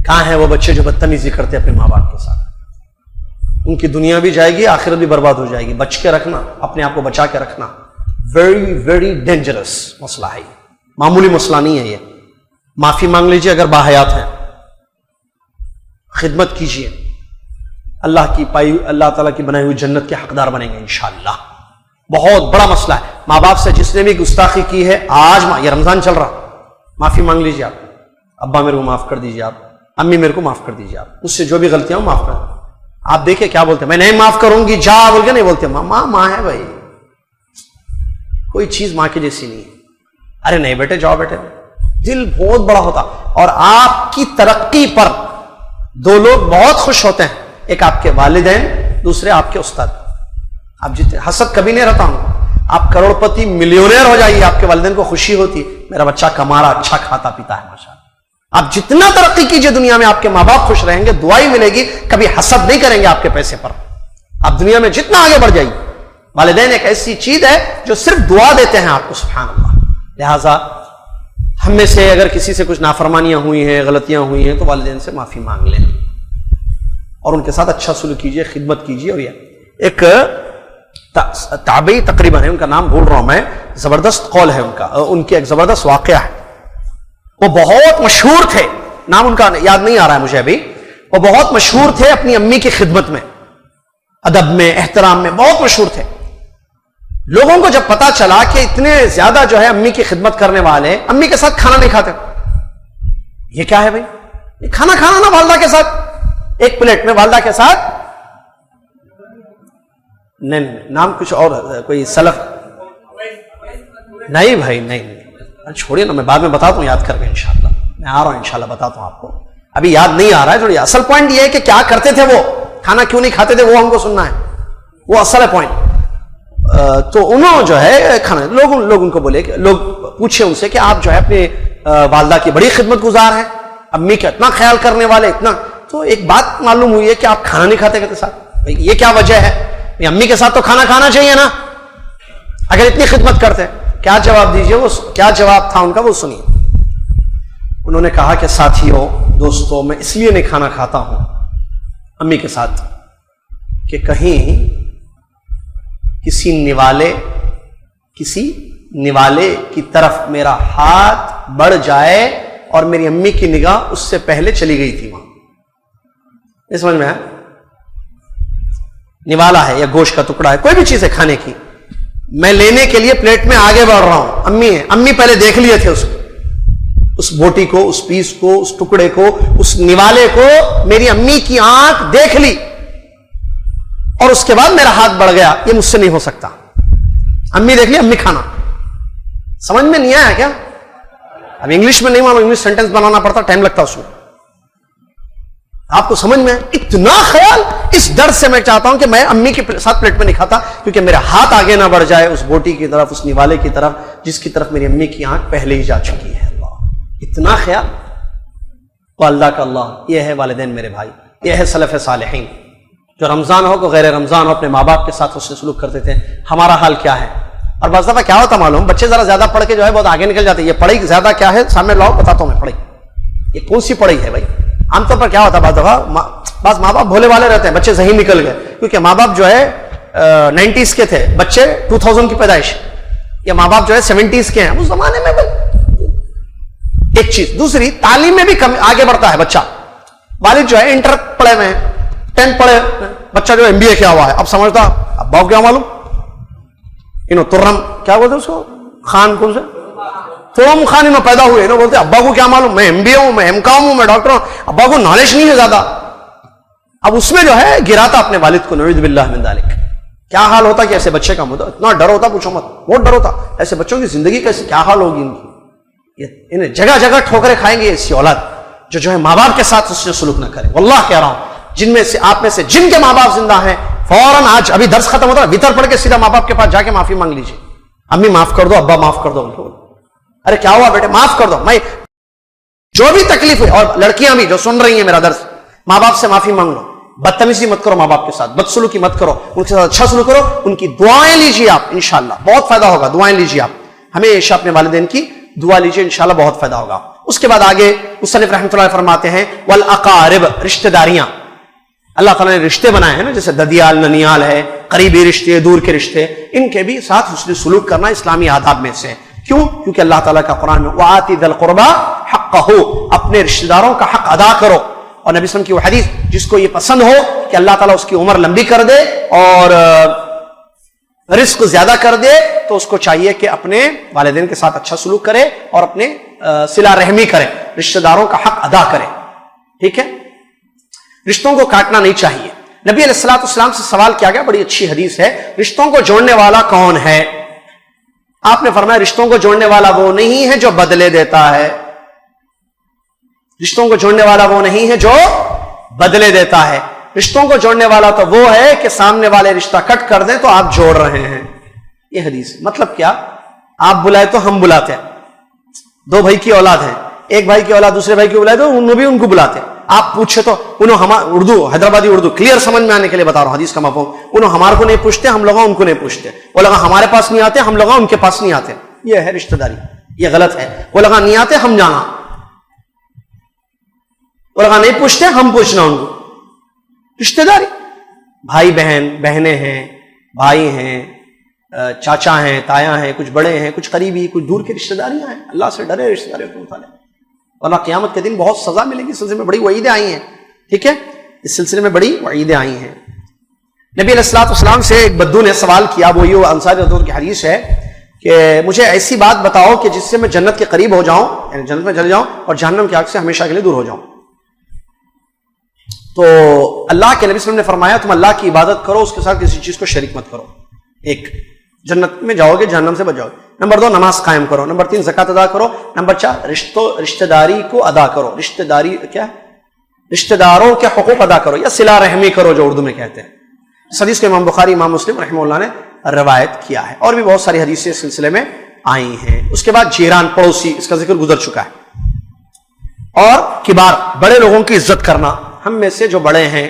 کہاں ہیں وہ بچے جو بدتمیزی کرتے اپنے ماں باپ کے ساتھ؟ ان کی دنیا بھی جائے گی، آخرت بھی برباد ہو جائے گی۔ بچ کے رکھنا، اپنے آپ کو بچا کے رکھنا، ویری ویری ڈینجرس مسئلہ ہے، معمولی مسئلہ نہیں ہے یہ۔ معافی مانگ لیجیے اگر باحیات ہیں، خدمت کیجیے، اللہ تعالیٰ کی بنائی ہوئی جنت کے حقدار بنیں گے انشاءاللہ۔ بہت بڑا مسئلہ ہے، ماں باپ سے جس نے بھی گستاخی کی ہے، آج یہ رمضان چل رہا، معافی مانگ لیجیے آپ، ابا میرے کو معاف کر دیجیے، آپ امی میرے کو معاف کر دیجیے، آپ اس سے جو بھی غلطیاں معاف کر دیں۔ آپ دیکھیں کیا بولتے ہیں، میں نہیں معاف کروں گی جا بول کے نہیں بولتے، ماں ہے بھائی، کوئی چیز ماں کی جیسی نہیں ہے۔ ارے نہیں بیٹے جاؤ بیٹے، دل بہت بڑا ہوتا، اور آپ کی ترقی پر 2 لوگ بہت خوش ہوتے ہیں، ایک آپ کے والدین، دوسرے آپ کے استاد. آپ جتنے حسد کبھی نہیں رہتا ہوں. آپ کروڑپتی ملینئر ہو جائیے, آپ کے والدین کو خوشی ہوتی میرا بچہ کما رہا, اچھا کھاتا پیتا ہے ماشاءاللہ. آپ جتنا ترقی کیجئے دنیا میں, آپ کے ماں باپ خوش رہیں گے, دعائی ملے گی, کبھی حسد نہیں کریں گے آپ کے پیسے پر. آپ دنیا میں جتنا آگے بڑھ جائیے, والدین ایک ایسی چیز ہے جو صرف دعا دیتے ہیں آپ کو, سبحان اللہ. لہذا ہم میں سے اگر کسی سے کچھ نافرمانیاں ہوئی ہیں, غلطیاں ہوئی ہیں, تو والدین سے معافی مانگ لیں اور ان کے ساتھ اچھا سلوک کیجئے, خدمت کیجئے. اور یہ ایک تابعی تقریباً ہے, ان کا نام بھول رہا ہوں میں, زبردست قول ہے ان کا, ان کی ایک زبردست واقعہ ہے. وہ بہت مشہور تھے, نام ان کا یاد نہیں آ رہا ہے مجھے ابھی. وہ بہت مشہور تھے اپنی امی کی خدمت میں, ادب میں, احترام میں بہت مشہور تھے. لوگوں کو جب پتا چلا کہ اتنے زیادہ جو ہے امی کی خدمت کرنے والے امی کے ساتھ کھانا نہیں کھاتے, یہ کیا ہے بھائی, یہ کھانا کھانا نا والدہ کے ساتھ, ایک پلیٹ میں والدہ کے ساتھ, نہیں نام کچھ اور, کوئی سلف, نہیں بھائی نہیں, چھوڑیے نا, میں بعد میں بتاتا ہوں یاد کر کے انشاءاللہ. میں آ رہا ہوں انشاءاللہ بتاتا ہوں آپ کو, ابھی یاد نہیں آ رہا ہے. جو اصل پوائنٹ یہ ہے کہ کیا کرتے تھے وہ, کھانا کیوں نہیں کھاتے تھے, وہ ہم کو سننا ہے, وہ اصل ہے پوائنٹ. تو انہوں جو ہے کھانا, لوگ ان کو بولے کہ لوگ پوچھے ان سے کہ آپ جو ہے اپنے والدہ کی بڑی خدمت گزار ہیں, امی کا اتنا خیال کرنے والے, اتنا. تو ایک بات معلوم ہوئی ہے کہ آپ کھانا نہیں کھاتے کہتے ساتھ, یہ کیا وجہ ہے, امی کے ساتھ تو کھانا کھانا چاہیے نا اگر اتنی خدمت کرتے. کیا جواب دیجئے, وہ کیا جواب تھا ان کا وہ سنیے. انہوں نے کہا کہ ساتھیوں, دوستوں, میں اس لیے نہیں کھانا کھاتا ہوں امی کے ساتھ کہ کہیں کسی نوالے کی طرف میرا ہاتھ بڑھ جائے اور میری امی کی نگاہ اس سے پہلے چلی گئی تھی وہاں. یہ سمجھ میں ہے, نوالا ہے یا گوشت کا ٹکڑا ہے, کوئی بھی چیز ہے کھانے کی, میں لینے کے لیے پلیٹ میں آگے بڑھ رہا ہوں, امی ہے, امی پہلے دیکھ لیے تھے اس بوٹی کو, اس پیس کو, اس ٹکڑے کو, اس نوالے کو, میری امی کی آنکھ دیکھ لی اور اس کے بعد میرا ہاتھ بڑھ گیا. یہ مجھ سے نہیں ہو سکتا. امی دیکھ لی, امی کھانا. سمجھ میں نہیں آیا کیا؟ اب انگلش میں نہیں معلوم, انگلش سینٹینس بنانا پڑتا, ٹائم لگتا اس میں. آپ کو سمجھ میں اتنا خیال, اس ڈر سے میں چاہتا ہوں کہ میں امی کے ساتھ پلیٹ میں نہیں کھاتا کیونکہ میرا ہاتھ آگے نہ بڑھ جائے اس بوٹی کی طرف, اس نوالے کی طرف جس کی طرف میری امی کی آنکھ پہلے ہی جا چکی ہے. اللہ, اتنا خیال. والدہ کا اللہ, یہ ہے والدین میرے بھائی, یہ ہے سلف صالحین, جو رمضان ہو کہ غیر رمضان ہو اپنے ماں باپ کے ساتھ اس سے سلوک کرتے تھے. ہمارا حال کیا ہے؟ اور بعض دفعہ کیا ہوتا معلوم, بچے ذرا زیادہ پڑھ کے جو ہے بہت آگے نکل جاتے ہیں. یہ پڑھائی زیادہ کیا ہے سامنے لاؤ, بتاتا ہوں میں پڑھائی یہ کون سی پڑھائی ہے بھائی. عام طور پر کیا ہوتا ہے بعض دفعہ, بعض ماں باپ بھولے والے رہتے ہیں, بچے ذہین نکل گئے کیونکہ ماں باپ جو ہے 90s کے تھے, بچے 2000 کی پیدائش, یا ماں باپ جو ہے 70s کے ہیں. اس زمانے میں ایک چیز. دوسری, تعلیم میں بھی آگے بڑھتا ہے بچہ. والد جو ہے انٹر پڑھے ہوئے ہیں, 10 پڑھے, بچہ جو ایم بی اے کیا ہوا ہے, اب سمجھتا ابا کو کیا معلوم, ترم کیا بولتے اس کو, خان کون سے, ترم خان انہوں پیدا ہوئے, انہوں بولتے ابا کو کیا معلوم, میں ایم بی اے ہوں, میں ایم کام ہوں, میں ڈاکٹر ہوں, ابا کو نالج نہیں ہے زیادہ. اب اس میں جو ہے گراتا اپنے والد کو, نعوذ باللہ من ذالک. کیا حال ہوتا کہ ایسے بچے کا اتنا ڈر ہوتا, پوچھو مت, بہت ڈر ہوتا. ایسے بچوں کی زندگی کیسے, کیا حال ہوگی ان کی, انہیں جگہ جگہ ٹھوکریں کھائیں گے ایسی اولاد جو ہے ماں باپ کے ساتھ اس سے سلوک نہ کرے. واللہ کہہ رہا ہوں, جن میں سے آپ میں سے جن کے ماں باپ زندہ ہیں, فوراً آج ابھی درس ختم ہوتا ہے, وطر پڑھ کے سیدھا ماں باپ کے پاس جا کے معافی مانگ لیجیے. امی معاف کر دو, ابا معاف کر دو. ارے کیا ہوا بیٹے, معاف کر دو, میں جو بھی تکلیف ہے. اور لڑکیاں بھی جو سن رہی ہیں میرا درس, ماں باپ سے معافی مانگ لو, بدتمیزی مت کرو ماں باپ کے ساتھ, بدسلوکی مت کرو, ان کے ساتھ اچھا سلوک کرو, ان کی دعائیں لیجیے آپ, انشاءاللہ بہت فائدہ ہوگا. دعائیں لیجیے آپ, ہمیشہ اپنے والدین کی دعا لیجیے, انشاءاللہ بہت فائدہ ہوگا. اس کے بعد آگے مصنف رحمۃ اللہ فرماتے ہیں, والاقارب, رشتہ داریاں. اللہ تعالیٰ نے رشتے بنائے ہیں نا, جیسے ددیال, ننیال ہے, قریبی رشتے, دور کے رشتے, ان کے بھی ساتھ حسن سلوک کرنا اسلامی آداب میں سے. کیوں؟ کیونکہ اللہ تعالیٰ کا قرآن میں وَآتِ ذَا الْقُرْبَى حَقَّهُ, اپنے رشتہ داروں کا حق ادا کرو. اور نبی صلی اللہ علیہ وسلم کی وہ حدیث, جس کو یہ پسند ہو کہ اللہ تعالیٰ اس کی عمر لمبی کر دے اور رزق زیادہ کر دے, تو اس کو چاہیے کہ اپنے والدین کے ساتھ اچھا سلوک کرے اور اپنے صلہ رحمی کرے, رشتہ داروں کا حق ادا کرے. ٹھیک ہے, رشتوں کو کاٹنا نہیں چاہیے. نبی علیہ الصلوۃ والسلام سے سوال کیا گیا, بڑی اچھی حدیث ہے, رشتوں کو جوڑنے والا کون ہے؟ آپ نے فرمایا رشتوں کو جوڑنے والا وہ نہیں ہے جو بدلے دیتا ہے. رشتوں کو جوڑنے والا وہ نہیں ہے جو بدلے دیتا ہے. رشتوں کو جوڑنے والا تو وہ ہے کہ سامنے والے رشتہ کٹ کر دیں تو آپ جوڑ رہے ہیں. یہ حدیث مطلب کیا؟ آپ بلائے تو ہم بلاتے ہیں. دو بھائی کی اولاد ہے, ایک بھائی کی اولاد دوسرے بھائی کی بلائے تو انہوں بھی ان کو بلاتے ہیں. آپ پوچھے تو انہوں اردو حیدرآبادی اردو کلیئر سمجھ میں آنے کے لیے بتا رہا ہوں حدیث کا مفہوم. انہوں ہمارے کو نہیں پوچھتے, ہم لوگ ان کو نہیں پوچھتے. وہ لوگ ہمارے پاس نہیں آتے, ہم لوگ ان کے پاس نہیں آتے. یہ ہے رشتہ داری, یہ غلط ہے. وہ لوگ نہیں آتے, ہم جانا. وہ لوگ نہیں پوچھتے, ہم پوچھنا ان کو. رشتہ داری بھائی بہن, بہنیں ہیں, بھائی ہیں, چاچا ہیں, تایا ہیں, کچھ بڑے ہیں, کچھ قریبی, کچھ دور کے رشتہ داریاں ہیں. اللہ سے ڈرے رشتہ داریوں کے متعلق, ورنہ قیامت کے دن بہت سزا ملے گی. اس سلسلے میں بڑی وعیدیں آئی ہیں. ٹھیک ہے, اس سلسلے میں بڑی وعیدیں آئی ہیں. نبی علیہ الصلوۃ والسلام سے ایک بدو نے سوال کیا, وہ یہ انصاری رضی کی حدیث ہے کہ مجھے ایسی بات بتاؤ کہ جس سے میں جنت کے قریب ہو جاؤں, یعنی جنت میں چل جاؤں اور جہنم کی آگ سے ہمیشہ کے لیے دور ہو جاؤں. تو اللہ کے نبی صلی اللہ علیہ وسلم نے فرمایا تم اللہ کی عبادت کرو, اس کے ساتھ کسی چیز کو شریک مت کرو. ایک, جنت میں جاؤ گے, جہنم سے بچ جاؤ گے. نمبر 2, نماز قائم کرو. نمبر 3, زکوٰۃ ادا کرو. نمبر 4, رشتہ داری کو ادا کرو. رشتہ داری کیا؟ رشتہ داروں کے حقوق ادا کرو یا صلہ رحمی کرو جو اردو میں کہتے ہیں. اس حدیث کو امام بخاری, امام مسلم رحمہ اللہ نے روایت کیا ہے, اور بھی بہت ساری حدیثیں اس سلسلے میں آئی ہیں. اس کے بعد جیران, پڑوسی, اس کا ذکر گزر چکا ہے. اور کبار, بڑے لوگوں کی عزت کرنا. ہم میں سے جو بڑے ہیں,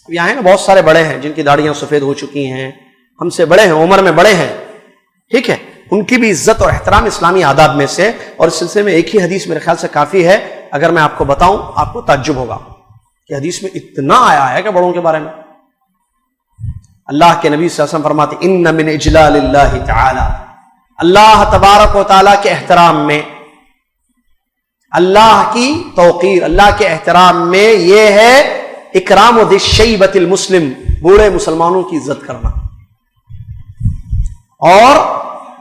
یہاں ہیں نا بہت سارے بڑے ہیں جن کی داڑیاں سفید ہو چکی ہیں, ہم سے بڑے ہیں, عمر میں بڑے ہیں, ٹھیک ہے, ان کی بھی عزت اور احترام اسلامی آداب میں سے. اور اس سلسلے میں ایک ہی حدیث میرے خیال سے کافی ہے, اگر میں آپ کو بتاؤں آپ کو تعجب ہوگا کہ حدیث میں اتنا آیا ہے کہ بڑوں کے بارے میں. اللہ کے نبی صلی اللہ علیہ وسلم فرماتے ان من اجلال اللہ تعالی, اللہ تبارک و تعالیٰ کے احترام میں, اللہ کی توقیر, اللہ کے احترام میں یہ ہے اکرام ذی الشیبۃ المسلم, بوڑھے مسلمانوں کی عزت کرنا. اور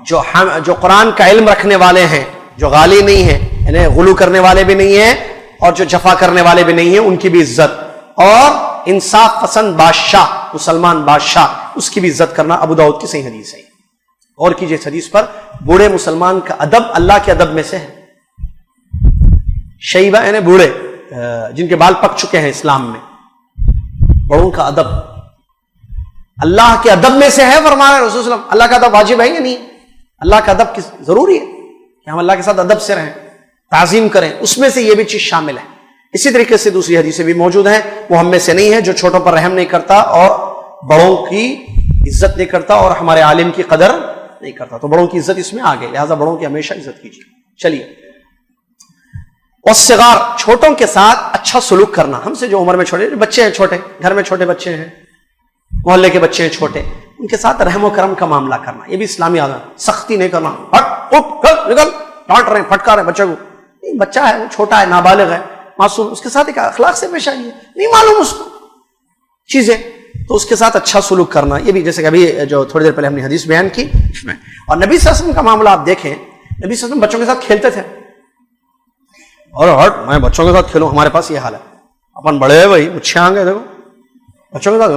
جو قرآن کا علم رکھنے والے ہیں, جو غالی نہیں ہیں, یعنی غلو کرنے والے بھی نہیں ہیں اور جو جفا کرنے والے بھی نہیں ہیں, ان کی بھی عزت. اور انصاف پسند بادشاہ, مسلمان بادشاہ, اس کی بھی عزت کرنا. ابو داؤد کی صحیح حدیث ہے. اور کیجئے اس حدیث پر, بوڑھے مسلمان کا ادب اللہ کے ادب میں سے ہے. شیبہ یعنی بوڑھے, جن کے بال پک چکے ہیں اسلام میں, بڑوں کا ادب اللہ کے ادب میں سے ہے. فرمایا رسول صلی اللہ علیہ وسلم, اللہ کا ادب واجب ہے یا نہیں؟ اللہ کا ادب ضروری ہے کہ ہم اللہ کے ساتھ ادب سے رہیں, تعظیم کریں, اس میں سے یہ بھی چیز شامل ہے. اسی طریقے سے دوسری حدیثیں بھی موجود ہیں, وہ ہم میں سے نہیں ہے جو چھوٹوں پر رحم نہیں کرتا اور بڑوں کی عزت نہیں کرتا اور ہمارے عالم کی قدر نہیں کرتا. تو بڑوں کی عزت اس میں آ گئی, لہٰذا بڑوں کی ہمیشہ عزت کیجیے. چلیے, والصغار, چھوٹوں کے ساتھ اچھا سلوک کرنا. ہم سے جو عمر میں چھوٹے بچے ہیں, چھوٹے گھر میں چھوٹے بچے ہیں, محلے کے بچے ہیں چھوٹے, ان کے ساتھ رحم و کرم کا معاملہ کرنا. یہ بھی اسلامی عادت, سختی نہیں کرنا, ہٹ اٹھ نکل, ڈانٹ رہے ہیں, پھٹکا رہے ہیں بچے کو. نہیں, بچہ ہے, وہ چھوٹا ہے, نابالغ ہے, معصوم, اس کے ساتھ ایک اخلاق سے پیش آئیے. نہیں معلوم اس کو چیزیں, تو اس کے ساتھ اچھا سلوک کرنا. یہ بھی جیسے کہ ابھی جو تھوڑی دیر پہلے ہم نے حدیث بیان کی اس میں. اور نبی صلی اللہ علیہ وسلم کا معاملہ آپ دیکھیں, نبی صلی اللہ علیہ وسلم بچوں کے ساتھ کھیلتے تھے. اور ہٹ, میں بچوں کے ساتھ کھیلوں, ہمارے پاس یہ حال ہے. اپن بڑے ہیں بھائی, مچھے آ گئے, دیکھو بچوں کے ساتھ.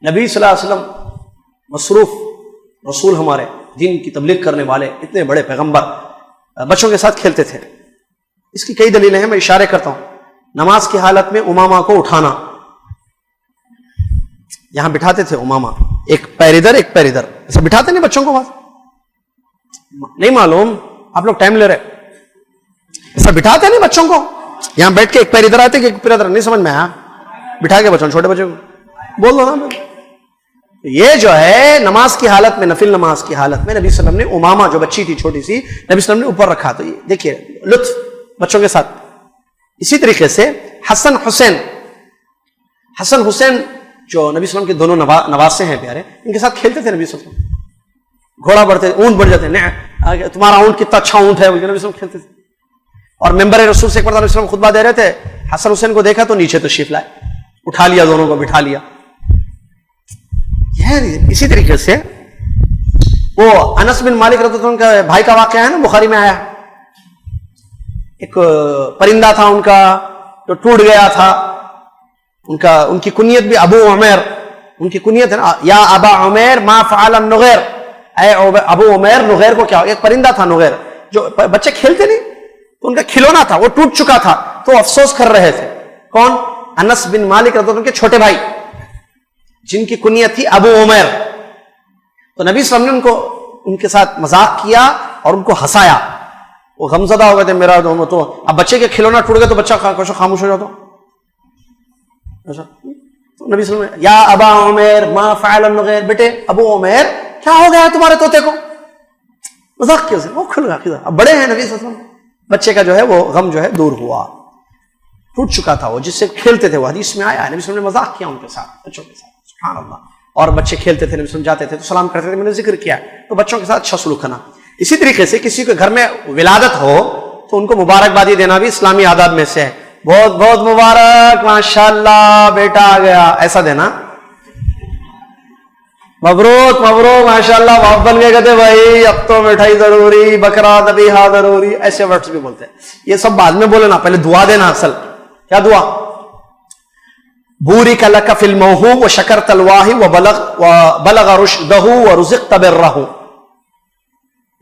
نبی صلی اللہ علیہ وسلم مصروف رسول, ہمارے دین کی تبلیغ کرنے والے, اتنے بڑے پیغمبر, بچوں کے ساتھ کھیلتے تھے. اس کی کئی دلیلیں ہیں, میں اشارے کرتا ہوں. نماز کی حالت میں امامہ کو اٹھانا, یہاں بٹھاتے تھے امامہ, ایک پیر ادھر ایک پیر ادھر, ایسے بٹھاتے نہیں بچوں کو. بات نہیں معلوم, آپ لوگ ٹائم لے رہے, ایسا بٹھاتے نہیں بچوں کو. یہاں بیٹھ کے ایک پیر ادھر آتے کہ ایک پیر ادھر, نہیں سمجھ میں آیا, بٹھا کے بچوں, چھوٹے بچوں کو بول دو نا. یہ جو ہے نماز کی حالت میں, نفل نماز کی حالت میں نبی صلی اللہ علیہ وسلم نے امامہ جو بچی تھی چھوٹی سی, نبی صلی اللہ علیہ وسلم نے اوپر رکھا. تو یہ دیکھیے لطف بچوں کے ساتھ. اسی طریقے سے حسن حسین جو نبی صلی اللہ علیہ وسلم کے دونوں نواسے ہیں پیارے, ان کے ساتھ کھیلتے تھے نبی صلی اللہ علیہ وسلم. گھوڑا بڑھتے, اونٹ بڑھ جاتے, تمہارا اونٹ کتنا اچھا اونٹ ہے, نبی صلی اللہ علیہ وسلم کھیلتے تھے. اور ممبر رسول سے ایک مرتبہ نبی صلی اللہ علیہ وسلم خطبہ دے رہے تھے, حسن حسین کو دیکھا تو نیچے تشریف لائے, اٹھا لیا, دونوں کو بٹھا لیا. اسی طریقے سے وہ انس بن مالک رضی اللہ عنہ کا بھائی کا واقعہ ہے نا, بخاری میں آیا. ایک پرندہ تھا ان کا جو ٹوٹ گیا تھا, ان کی کنیت بھی ابو عمیر, ان کی کنیت ہے نا, یا ابا عمیر ما فعل النغیر, اے ابو عمیر نغیر کو کیا. ایک پرندہ تھا نغیر, جو بچے کھیلتے نہیں, تو ان کا کھلونا تھا, وہ ٹوٹ چکا تھا, تو افسوس کر رہے تھے. کون؟ انس بن مالک رضی اللہ عنہ کے چھوٹے بھائی جن کی کنیت تھی ابو عمیر. تو نبی صلی اللہ علیہ وسلم نے ان کے ساتھ مذاق کیا اور ان کو ہنسایا. وہ غمزدہ ہو گئے تھے میرا تو اب بچے کے کھلونا ٹوٹ گئے تو بچہ خاموش ہو جاتا. تو نبی صلی اللہ علیہ وسلم یا ابا عمیر ما فعل النغیر، بیٹے ابو عمیر کیا ہو گیا ہے تمہارے طوطے کو؟ مذاق کیا سے وہ کھل گیا. اب بڑے ہیں نبی صلی اللہ علیہ وسلم، بچے کا جو ہے وہ غم جو ہے دور ہوا، ٹوٹ چکا تھا وہ جس سے کھیلتے تھے. وہ حدیث میں آیا ہے نبی صلی اللہ علیہ وسلم نے مذاق کیا ان کے ساتھ، بچوں کے ساتھ. سبحان اللہ. اور بچے کھیلتے تھے، نبی صلی اللہ علیہ وسلم جاتے تھے تو سلام کرتے تھے، میں نے ذکر کیا. تو بچوں کے ساتھ اچھا سلوک کرنا. اسی طریقے سے کسی کے گھر میں ولادت ہو تو ان کو مبارکبادی دینا بھی اسلامی آداب میں سے ہے. بہت بہت مبارک، ماشاءاللہ بیٹا آ گیا، ایسا دینا. مبروک مبروک ماشاءاللہ باپ بن گئے، کہتے بھائی اب تو مٹھائی ضروری، بکرا ذبیحہ ضروری، ایسے ورڈز بھی بولتے ہیں. یہ سب بعد میں بولنا، پہلے دعا دینا. اصل کیا دعا؟ بورک لک فی الموہوب وشکرت الواہب وبلغ رشدہ ورزقت برہ.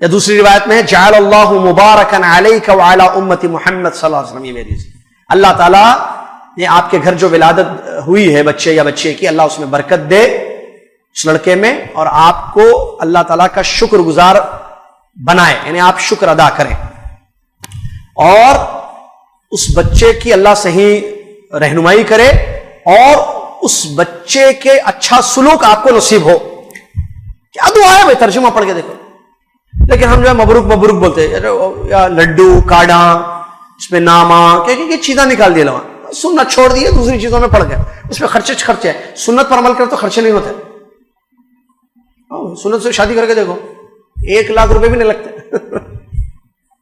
یا دوسری روایت میں ہے جعل اللہ مبارکا علیک وعلی امت محمد صلی اللہ علیہ وسلم. یہ میری اللہ تعالیٰ نے آپ کے گھر جو ولادت ہوئی ہے بچے یا بچے کی، اللہ اس میں برکت دے اس لڑکے میں، اور آپ کو اللہ تعالیٰ کا شکر گزار بنائے، یعنی آپ شکر ادا کریں، اور اس بچے کی اللہ صحیح رہنمائی کرے، اور اس بچے کے اچھا سلوک آپ کو نصیب ہو. کیا دعا ہے بھائی، ترجمہ پڑھ کے دیکھو. لیکن ہم جو ہے مبروک مبروک بولتے ہیں، یا لڈو کاڑا اس میں نامہ کہ چیزاں نکال دیا، لوگ سنت چھوڑ دیے، دوسری چیزوں میں پڑ گئے، اس میں خرچے ہیں. سنت پر عمل کرے تو خرچے نہیں ہوتے. سنت سے شادی کر کے دیکھو 1,00,000 روپے بھی نہیں لگتے.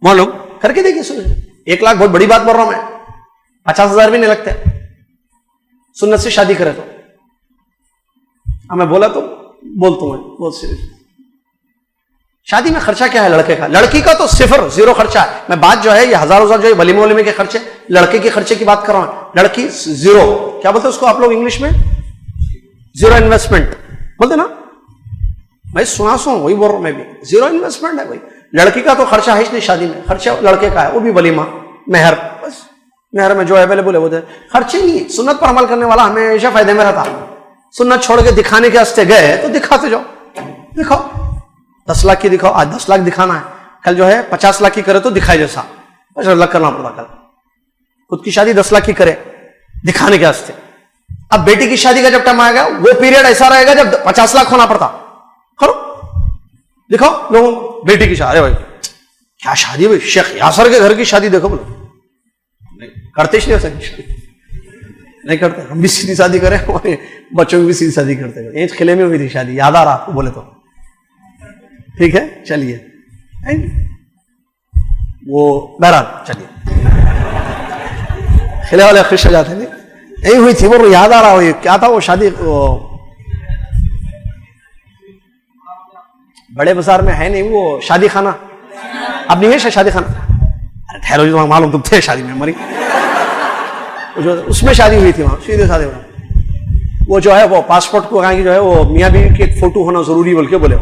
معلوم کر کے دیکھیے سنت. 1,00,000 بہت بڑی بات بول رہا ہوں میں، 50,000 بھی نہیں لگتے سنت سے شادی کرے تو. میں بولا تو بولتا ہوں بہت سیریس. شادی میں خرچہ کیا ہے لڑکے کا؟ لڑکی کا تو زیرو خرچہ ہے. میں بات جو ہے یہ ہزاروں جو ہے ولیمے ولیمے کے خرچے، لڑکے کے خرچے کی بات کر رہا ہوں. لڑکی زیرو، کیا بولتے ہیں اس کو آپ لوگ انگلش میں؟ زیرو انویسٹمنٹ بولتے نا. میں سنا وہی بول رہا ہوں میں بھی، زیرو انویسٹمنٹ ہے بھائی. لڑکی کا تو خرچہ ہے اس نہیں شادی میں، خرچہ لڑکے کا ہے، وہ بھی ولیمہ مہر. بس مہر میں جو اویلیبل ہے وہ خرچے نہیں ہے. سنت پر عمل کرنے والا ہمیشہ فائدے میں رہتا. سنت چھوڑ کے دکھانے کے واسطے گئے تو دکھاتے جاؤ، دکھاؤ 10 لاکھ کی دکھاؤ، آج 10 لاکھ دکھانا ہے، کل جو ہے 50 لاکھ کی کرے تو دکھائے جیسا 50 لاکھ کرنا پڑتا. کل خود کی شادی 10 لاکھ کی کرے دکھانے کے واسطے. اب بیٹی کی شادی کا جب ٹائم آئے گا وہ پیریڈ ایسا رہے گا جب 50 لاکھ ہونا پڑتا. کرو دکھاؤ لوگوں بیٹی کی شادی. بھائی کیا شادی بھائی، شیخ یاسر کے گھر کی شادی دیکھو. بولو کرتے نہیں ہو سکتے، نہیں کرتے. ہم بھی سیدھی شادی کریں، بچوں کی بھی سیدھی شادی کرتے ہیں. ایک قلعے میں ہوئی تھی شادی، یاد آ رہا آپ کو بولے تو؟ ٹھیک ہے چلیے. وہ بہرحال چلیے، قلعے والے خوش ہو جاتے ہیں. یہی ہوئی تھی وہ، یاد آ رہا ہو کیا تھا وہ شادی. بڑے بازار میں ہے نہیں وہ شادی خانہ، اب نہیں ہے شادی خانہ. ارے ٹھہرو جی، معلوم تم تھے شادی میں ہماری، اس میں شادی ہوئی تھی وہاں سیدھے سادے. وہ جو ہے وہ پاسپورٹ کو کہاں کی جو ہے وہ میاں بیوی کی ایک فوٹو ہونا ضروری بول کے بولے.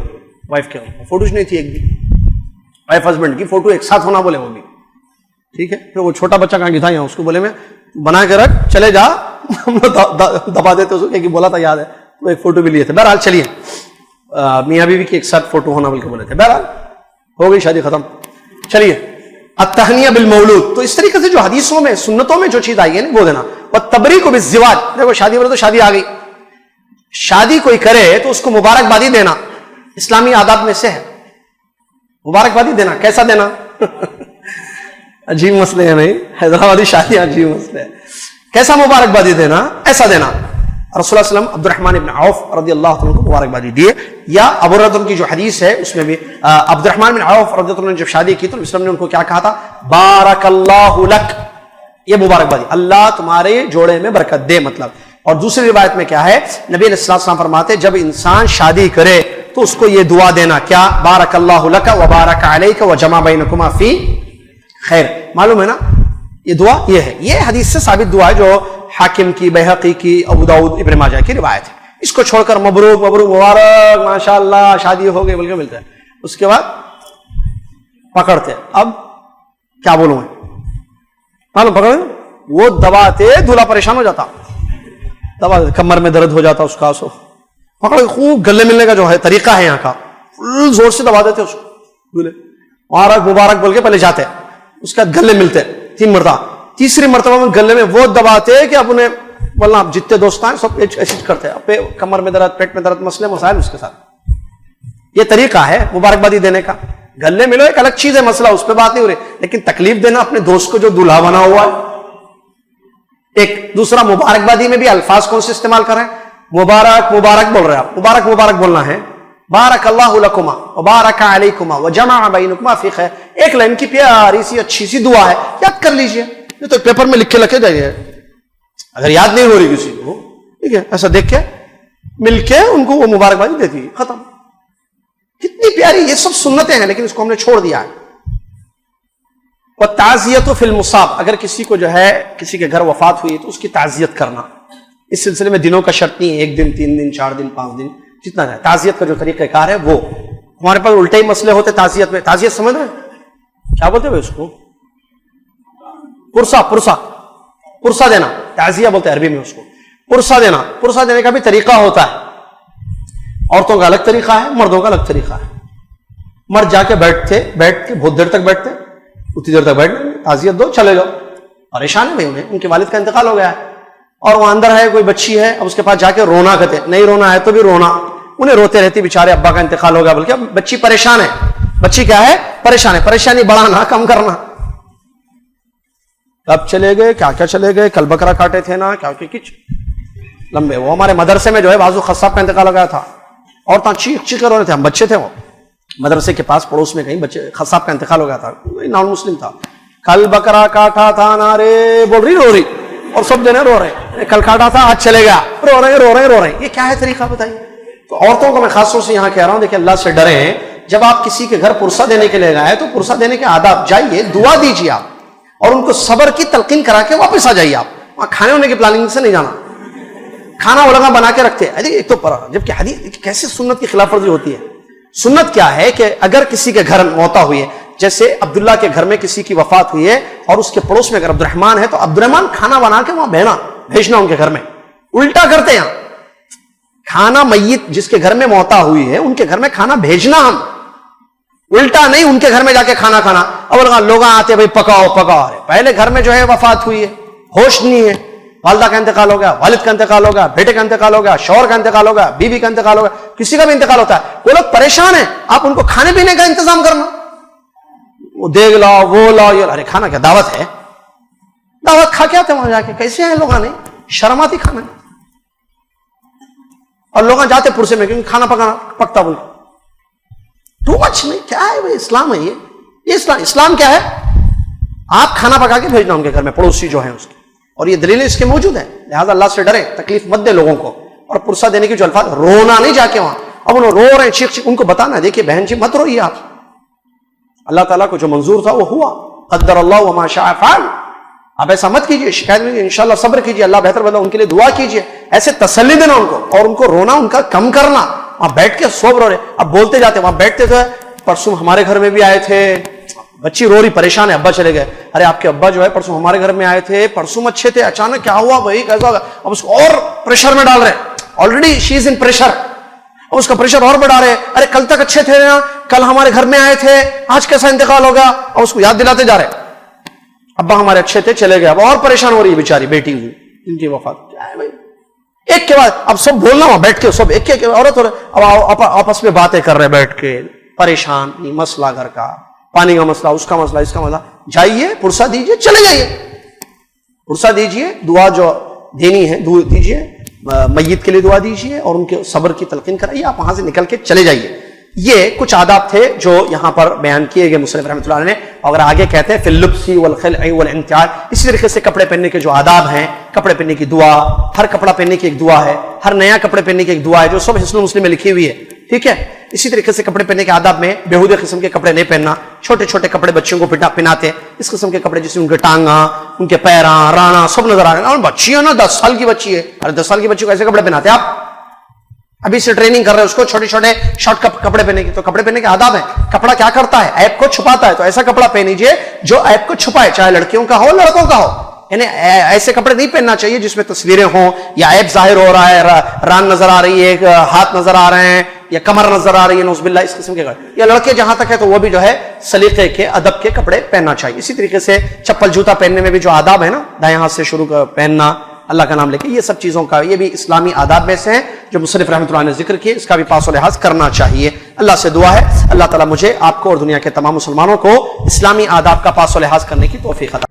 وائف کے فوٹوز نہیں تھی، ایک بھی وائف ہسبینڈ کی فوٹو ایک ساتھ ہونا بولے وہ بھی. ٹھیک ہے. پھر وہ چھوٹا بچہ کہاں کی تھا یہاں، اس کو بولے میں بنا کے رکھ چلے جا، ہم دبا دیتے اس کو، بولا تھا یاد ہے. تو ایک فوٹو بھی لیے تھے. بہرحال چلیے، میاں بیوی کی ایک ساتھ فوٹو ہونا بول کے بولے تھے. بہرحال ہو گئی شادی ختم. چلیے التہنیہ بالمولود. تو اس طریقے سے جو حدیثوں میں سنتوں میں جو چیز آئی ہے وہ دینا. والتبریک بالزواج. دیکھو شادی بولے تو شادی آ گئی، شادی کوئی کرے تو اس کو مبارکبادی دینا اسلامی آداب میں سے ہے. مبارکبادی دینا کیسا دینا؟ عجیب مسئلے ہیں نہیں، حیدرآبادی شادیاں عجیب مسئلے ہیں. کیسا مبارکبادی دینا؟ ایسا دینا. رسول اللہ صلی اللہ علیہ وسلم عبد الرحمن بن عوف رضی اللہ عنہ کو مبارکبادی دیے. یا ابو ہریرہ کی جو حدیث ہے اس میں بھی عبد الرحمن بن عوف رضی اللہ عنہ نے جب شادی کی تو اسلام نے ان کو کیا کہا تھا؟ بارک اللہ لک. یہ مبارکبادی، اللہ تمہارے جوڑے میں برکت دے مطلب. اور دوسری روایت میں کیا ہے، نبی علیہ الصلوۃ والسلام فرماتے جب انسان شادی کرے تو اس کو یہ دعا دینا، کیا؟ بارک اللہ لک وبارک علیک وجمع بینکما فی خیر. معلوم ہے نا یہ دعا یہ ہے. یہ حدیث سے ثابت دعا ہے جو حاکم کی، بیہقی کی، ابو داؤد، ابن ماجہ کی روایت ہے. اس کو چھوڑ کر مبروک مبروک مبارک ماشاءاللہ شادی ہو گئی بول کے ملتا ہے. اس کے بعد پکڑتے، اب کیا بولوں میں، معلوم پکڑ وہ دباتے دولہا پریشان ہو جاتا. دبا کمر میں درد ہو جاتا اس کا، سو پکڑ خوب گلے ملنے کا جو ہے طریقہ ہے یہاں کا، فل زور سے دبا دیتے اس کو، دولے مبارک مبارک بول کے پہلے جاتے، اس کے بعد گلے ملتے 3 مرتبہ، تیسری مرتبہ میں گلے میں وہ دباتے کہ اب انہیں بولنا آپ جتنے دوست ہیں سب ایسے کرتے ہیں، اب کمر میں درد، پیٹ میں درد، مسئلے مسائل اس کے ساتھ. یہ طریقہ ہے مبارکبادی دینے کا. گلے ملو ایک الگ چیز ہے، مسئلہ اس پہ بات نہیں ہو رہی، لیکن تکلیف دینا اپنے دوست کو جو دلہا بنا ہوا ہے. ایک دوسرا مبارکبادی میں بھی الفاظ کون سے استعمال کر رہے ہیں؟ مبارک مبارک بول رہے ہیں آپ، مبارک مبارک بولنا ہے. بارک اللہ لکما وبارک علیکما وجمع بینکما فی خیر، ایک لائن کی پیاری سی اچھی سی دعا ہے، یاد کر لیجئے. یہ تو پیپر میں لکھ کے جائیے، اگر یاد نہیں ہو رہی کسی کو، ٹھیک ہے، ایسا دیکھ کے مل کے ان کو وہ مبارکبادی دیتی، ختم. کتنی پیاری، یہ سب سنتیں ہیں لیکن اس کو ہم نے چھوڑ دیا ہے. والتعزیۃ فی المصاب، اگر کسی کو جو ہے کسی کے گھر وفات ہوئی تو اس کی تعزیت کرنا. اس سلسلے میں دنوں کا شرط نہیں ہے، 1 دن 3 دن 4 دن 5 دن جتنا ہے. تعزیت کا جو طریقہ کار ہے وہ، ہمارے پاس الٹے ہی مسئلے ہوتے تعزیت میں. تعزیت سمجھ رہے ہیں کیا بولتے ہیں اس کو؟ پرسا پرسا پرسا دینا، تعزیہ بولتے ہیں عربی میں اس کو. پرسا دینا، پرسا دینے کا بھی طریقہ ہوتا ہے. عورتوں کا الگ طریقہ ہے، مردوں کا الگ طریقہ ہے. مرد جا کے بیٹھ کے بہت دیر تک بیٹھتے، اتنی دیر تک بیٹھنے، تعزیت دو، چلے جاؤ. پریشان ہے بھائی، انہیں ان کے والد کا انتقال ہو گیا ہے اور وہ اندر ہے، کوئی بچی ہے، اب اس کے پاس جا کے رونا کہتے، نہیں رونا ہے تو بھی رونا، انہیں روتے رہتی بیچارے ابا کا انتقال ہو گیا، بلکہ اب بچی پریشان ہے. بچی کیا ہے؟ پریشان ہے. پریشانی بڑھانا کم کرنا. کب چلے گئے، کیا کیا چلے گئے، کل بکرا کاٹے تھے نا، کیا کچھ لمبے. وہ ہمارے مدرسے میں جو ہے بازو خصاب کا انتقال ہو گیا تھا، عورتیں چیخ چیخ کر رہے تھے، ہم بچے تھے، وہ مدرسے کے پاس پڑوس میں کہیں بچے خصاب کا انتقال ہو گیا تھا، نان مسلم تھا. کل بکرا کاٹا تھا نا رے بول رہی، رو رہی، اور سب جنے رو رہے، کل کاٹا تھا آج چلے گیا، رو رہے رو رہے رو رہے. یہ کیا ہے طریقہ بتائیے؟ تو عورتوں کو میں خاص طور سے یہاں کہہ رہا ہوں، دیکھیں اللہ سے ڈریں. جب آپ کسی کے گھر پرسہ دینے کے لیے گئے تو پرسہ دینے کے آداب، جائیے دعا دیجیے آپ، اور ان کو صبر کی تلقین کرا کے واپس آ جائیے. آپ وہاں کھانے ہونے کی پلاننگ سے نہیں جانا، کھانا وہ لگا بنا کے رکھتے ہیں. ایک تو جبکہ حدیث کیسے سنت کی خلاف ورزی ہوتی ہے. سنت کیا ہے کہ اگر کسی کے گھر موتا ہوئی ہے، جیسے عبداللہ کے گھر میں کسی کی وفات ہوئی ہے اور اس کے پڑوس میں اگر عبد الرحمان ہے تو عبد الرحمان کھانا بنا کے وہاں بھیجنا ان کے گھر میں. الٹا کرتے ہیں کھانا، میت جس کے گھر میں موتا ہوئی ہے ان کے گھر میں کھانا بھیجنا، ہم الٹا نہیں ان کے گھر میں جا کے کھانا کھانا. اب لوگ آتے بھائی پکاؤ پکاؤ، پہلے گھر میں جو ہے وفات ہوئی ہے، ہوش نہیں ہے، والدہ کا انتقال ہو گیا، والد کا انتقال ہو گیا، بیٹے کا انتقال ہو گیا، شوہر کا انتقال ہو گیا، بیوی کا انتقال ہو گیا، کسی کا بھی انتقال ہوتا ہے. وہ لوگ پریشان ہیں، آپ ان کو کھانے پینے کا انتظام کرنا، وہ دیکھ لاؤ وہ لاؤ، یہ ارے کھانا کیا دعوت ہے؟ دعوت کھا کے آتے وہاں جا کے، کیسے ہیں لوگ؟ نہیں شرم آتی کھانا. اور لوگ جاتے پرسے میں کیونکہ کھانا پکانا پکتا بول ٹو مچ نہیں. کیا ہے بھائی اسلام ہے یہ اسلام کیا ہے؟ آپ کھانا پکا کے بھیجنا ان کے گھر میں، پڑوسی جو ہیں اس کے، اور یہ دلیلیں اس کے موجود ہیں. لہٰذا اللہ سے ڈرے، تکلیف مت دے لوگوں کو. اور پرسہ دینے کی جو الفاظ، رونا نہیں جا کے وہاں، اب انہوں رو رہے ہیں چیخ چیخ، ان کو بتانا ہے دیکھیے بہن جی مت روئیے آپ، اللہ تعالیٰ کو جو منظور تھا وہ ہوا، قدر اللہ وما شاء فعل. آپ ایسا مت کیجیے، شکایت میں انشاءاللہ صبر کیجیے، اللہ بہتر بتا، ان کے لیے دعا کیجیے، ایسے تسلی دینا ان کو، اور ان کو رونا ان کا کم کرنا. وہاں بیٹھ کے سوب رو رہے، اب بولتے جاتے، وہاں بیٹھتے تھے، پرسوں ہمارے گھر میں بھی آئے تھے، بچی رو رہی پریشان ہے، ابا چلے گئے، ارے آپ کے ابا جو ہے پرسوں ہمارے گھر میں آئے تھے، پرسوں اچھے تھے، اچانک کیا ہوا بھائی، کیسا ہوگا؟ اب اس کو اور پریشر میں ڈال رہے، آلریڈی شی از ان پریشر، اور اس کا پریشر اور بڑھا رہے. ارے کل تک اچھے تھے نا، کل ہمارے گھر میں آئے تھے، آج کیسا انتقال ہو گیا، اور اس کو یاد دلاتے جا رہے، ابا ہمارے اچھے تھے چلے گئے. اب اور پریشان ہو رہی ہے بیچاری بیٹی ہوئی، ان کی وفات. کیا ہے بھائی، ایک کے بعد اب سب بولنا وہاں بیٹھ کے، سب ایک ایک عورت ہو رہے، اب آپس میں باتیں کر رہے بیٹھ کے، پریشان، مسئلہ گھر کا، پانی کا مسئلہ، اس کا مسئلہ، اس کا مسئلہ. جائیے پرسہ دیجیے، چلے جائیے، پرسہ دیجیے، دعا جو دینی ہے دیجیے، میت کے لیے دعا دیجیے، اور ان کے صبر کی تلقین کرائیے، آپ وہاں سے نکل کے چلے جائیے. یہ کچھ آداب تھے جو یہاں پر بیان کیے گئے مصنف رحمۃ اللہ علیہ نے. اور آگے کہتے ہیں فی اللبس والخلع والانتعال، اسی طریقے سے کپڑے پہننے کے جو آداب ہیں، کپڑے پہننے کی دعا، ہر کپڑا پہننے کی ایک دعا ہے، ہر نیا کپڑے پہننے کی ایک دعا ہے جو سب حسن مسلم میں لکھی ہوئی ہے، ٹھیک ہے. اسی طریقے سے کپڑے پہننے کے آداب میں بیہودے قسم کے کپڑے نہیں پہننا، چھوٹے چھوٹے کپڑے بچیوں کو پہناتے، اس قسم کے کپڑے جس میں ان کے ٹانگاں، ان کے پیراں، رانا سب نظر آ رہے ہیں. اور بچی ہے نا 10 سال کی بچی ہے، اور 10 سال کی بچی کو ایسے کپڑے پہناتے آپ؟ ابھی سے ٹریننگ کر رہے ہیں اس کو چھوٹے چھوٹے شارٹ کپڑے پہننے کی. تو کپڑے پہننے کے آداب ہیں. کپڑا کیا کرتا ہے؟ عیب کو چھپاتا ہے. تو ایسا کپڑا پہنیجئے جو عیب کو چھپائے، چاہے لڑکیوں کا ہو لڑکوں کا ہو. یعنی ایسے کپڑے نہیں پہننا چاہیے جس میں تصویریں ہوں یا عیب ظاہر ہو رہا ہے، ران نظر آ رہی ہے، ہاتھ نظر آ رہے ہیں یا کمر نظر آ رہی ہے، نعوذ باللہ اس قسم کے کپڑے. یا لڑکے جہاں تک ہے تو وہ بھی جو ہے سلیقے کے ادب کے کپڑے پہننا چاہیے. اسی طریقے سے چپل جوتا پہننے میں بھی جو آداب ہے نا، دائیں ہاتھ سے شروع پہننا، اللہ کا نام لے کے، یہ سب چیزوں کا یہ بھی اسلامی آداب میں سے ہیں جو مصنف رحمۃ اللہ نے ذکر کیے. اس کا بھی پاس و لحاظ کرنا چاہیے. اللہ سے دعا ہے اللہ تعالیٰ مجھے، آپ کو اور دنیا کے تمام مسلمانوں کو اسلامی آداب کا پاس و لحاظ کرنے کی توفیق عطا.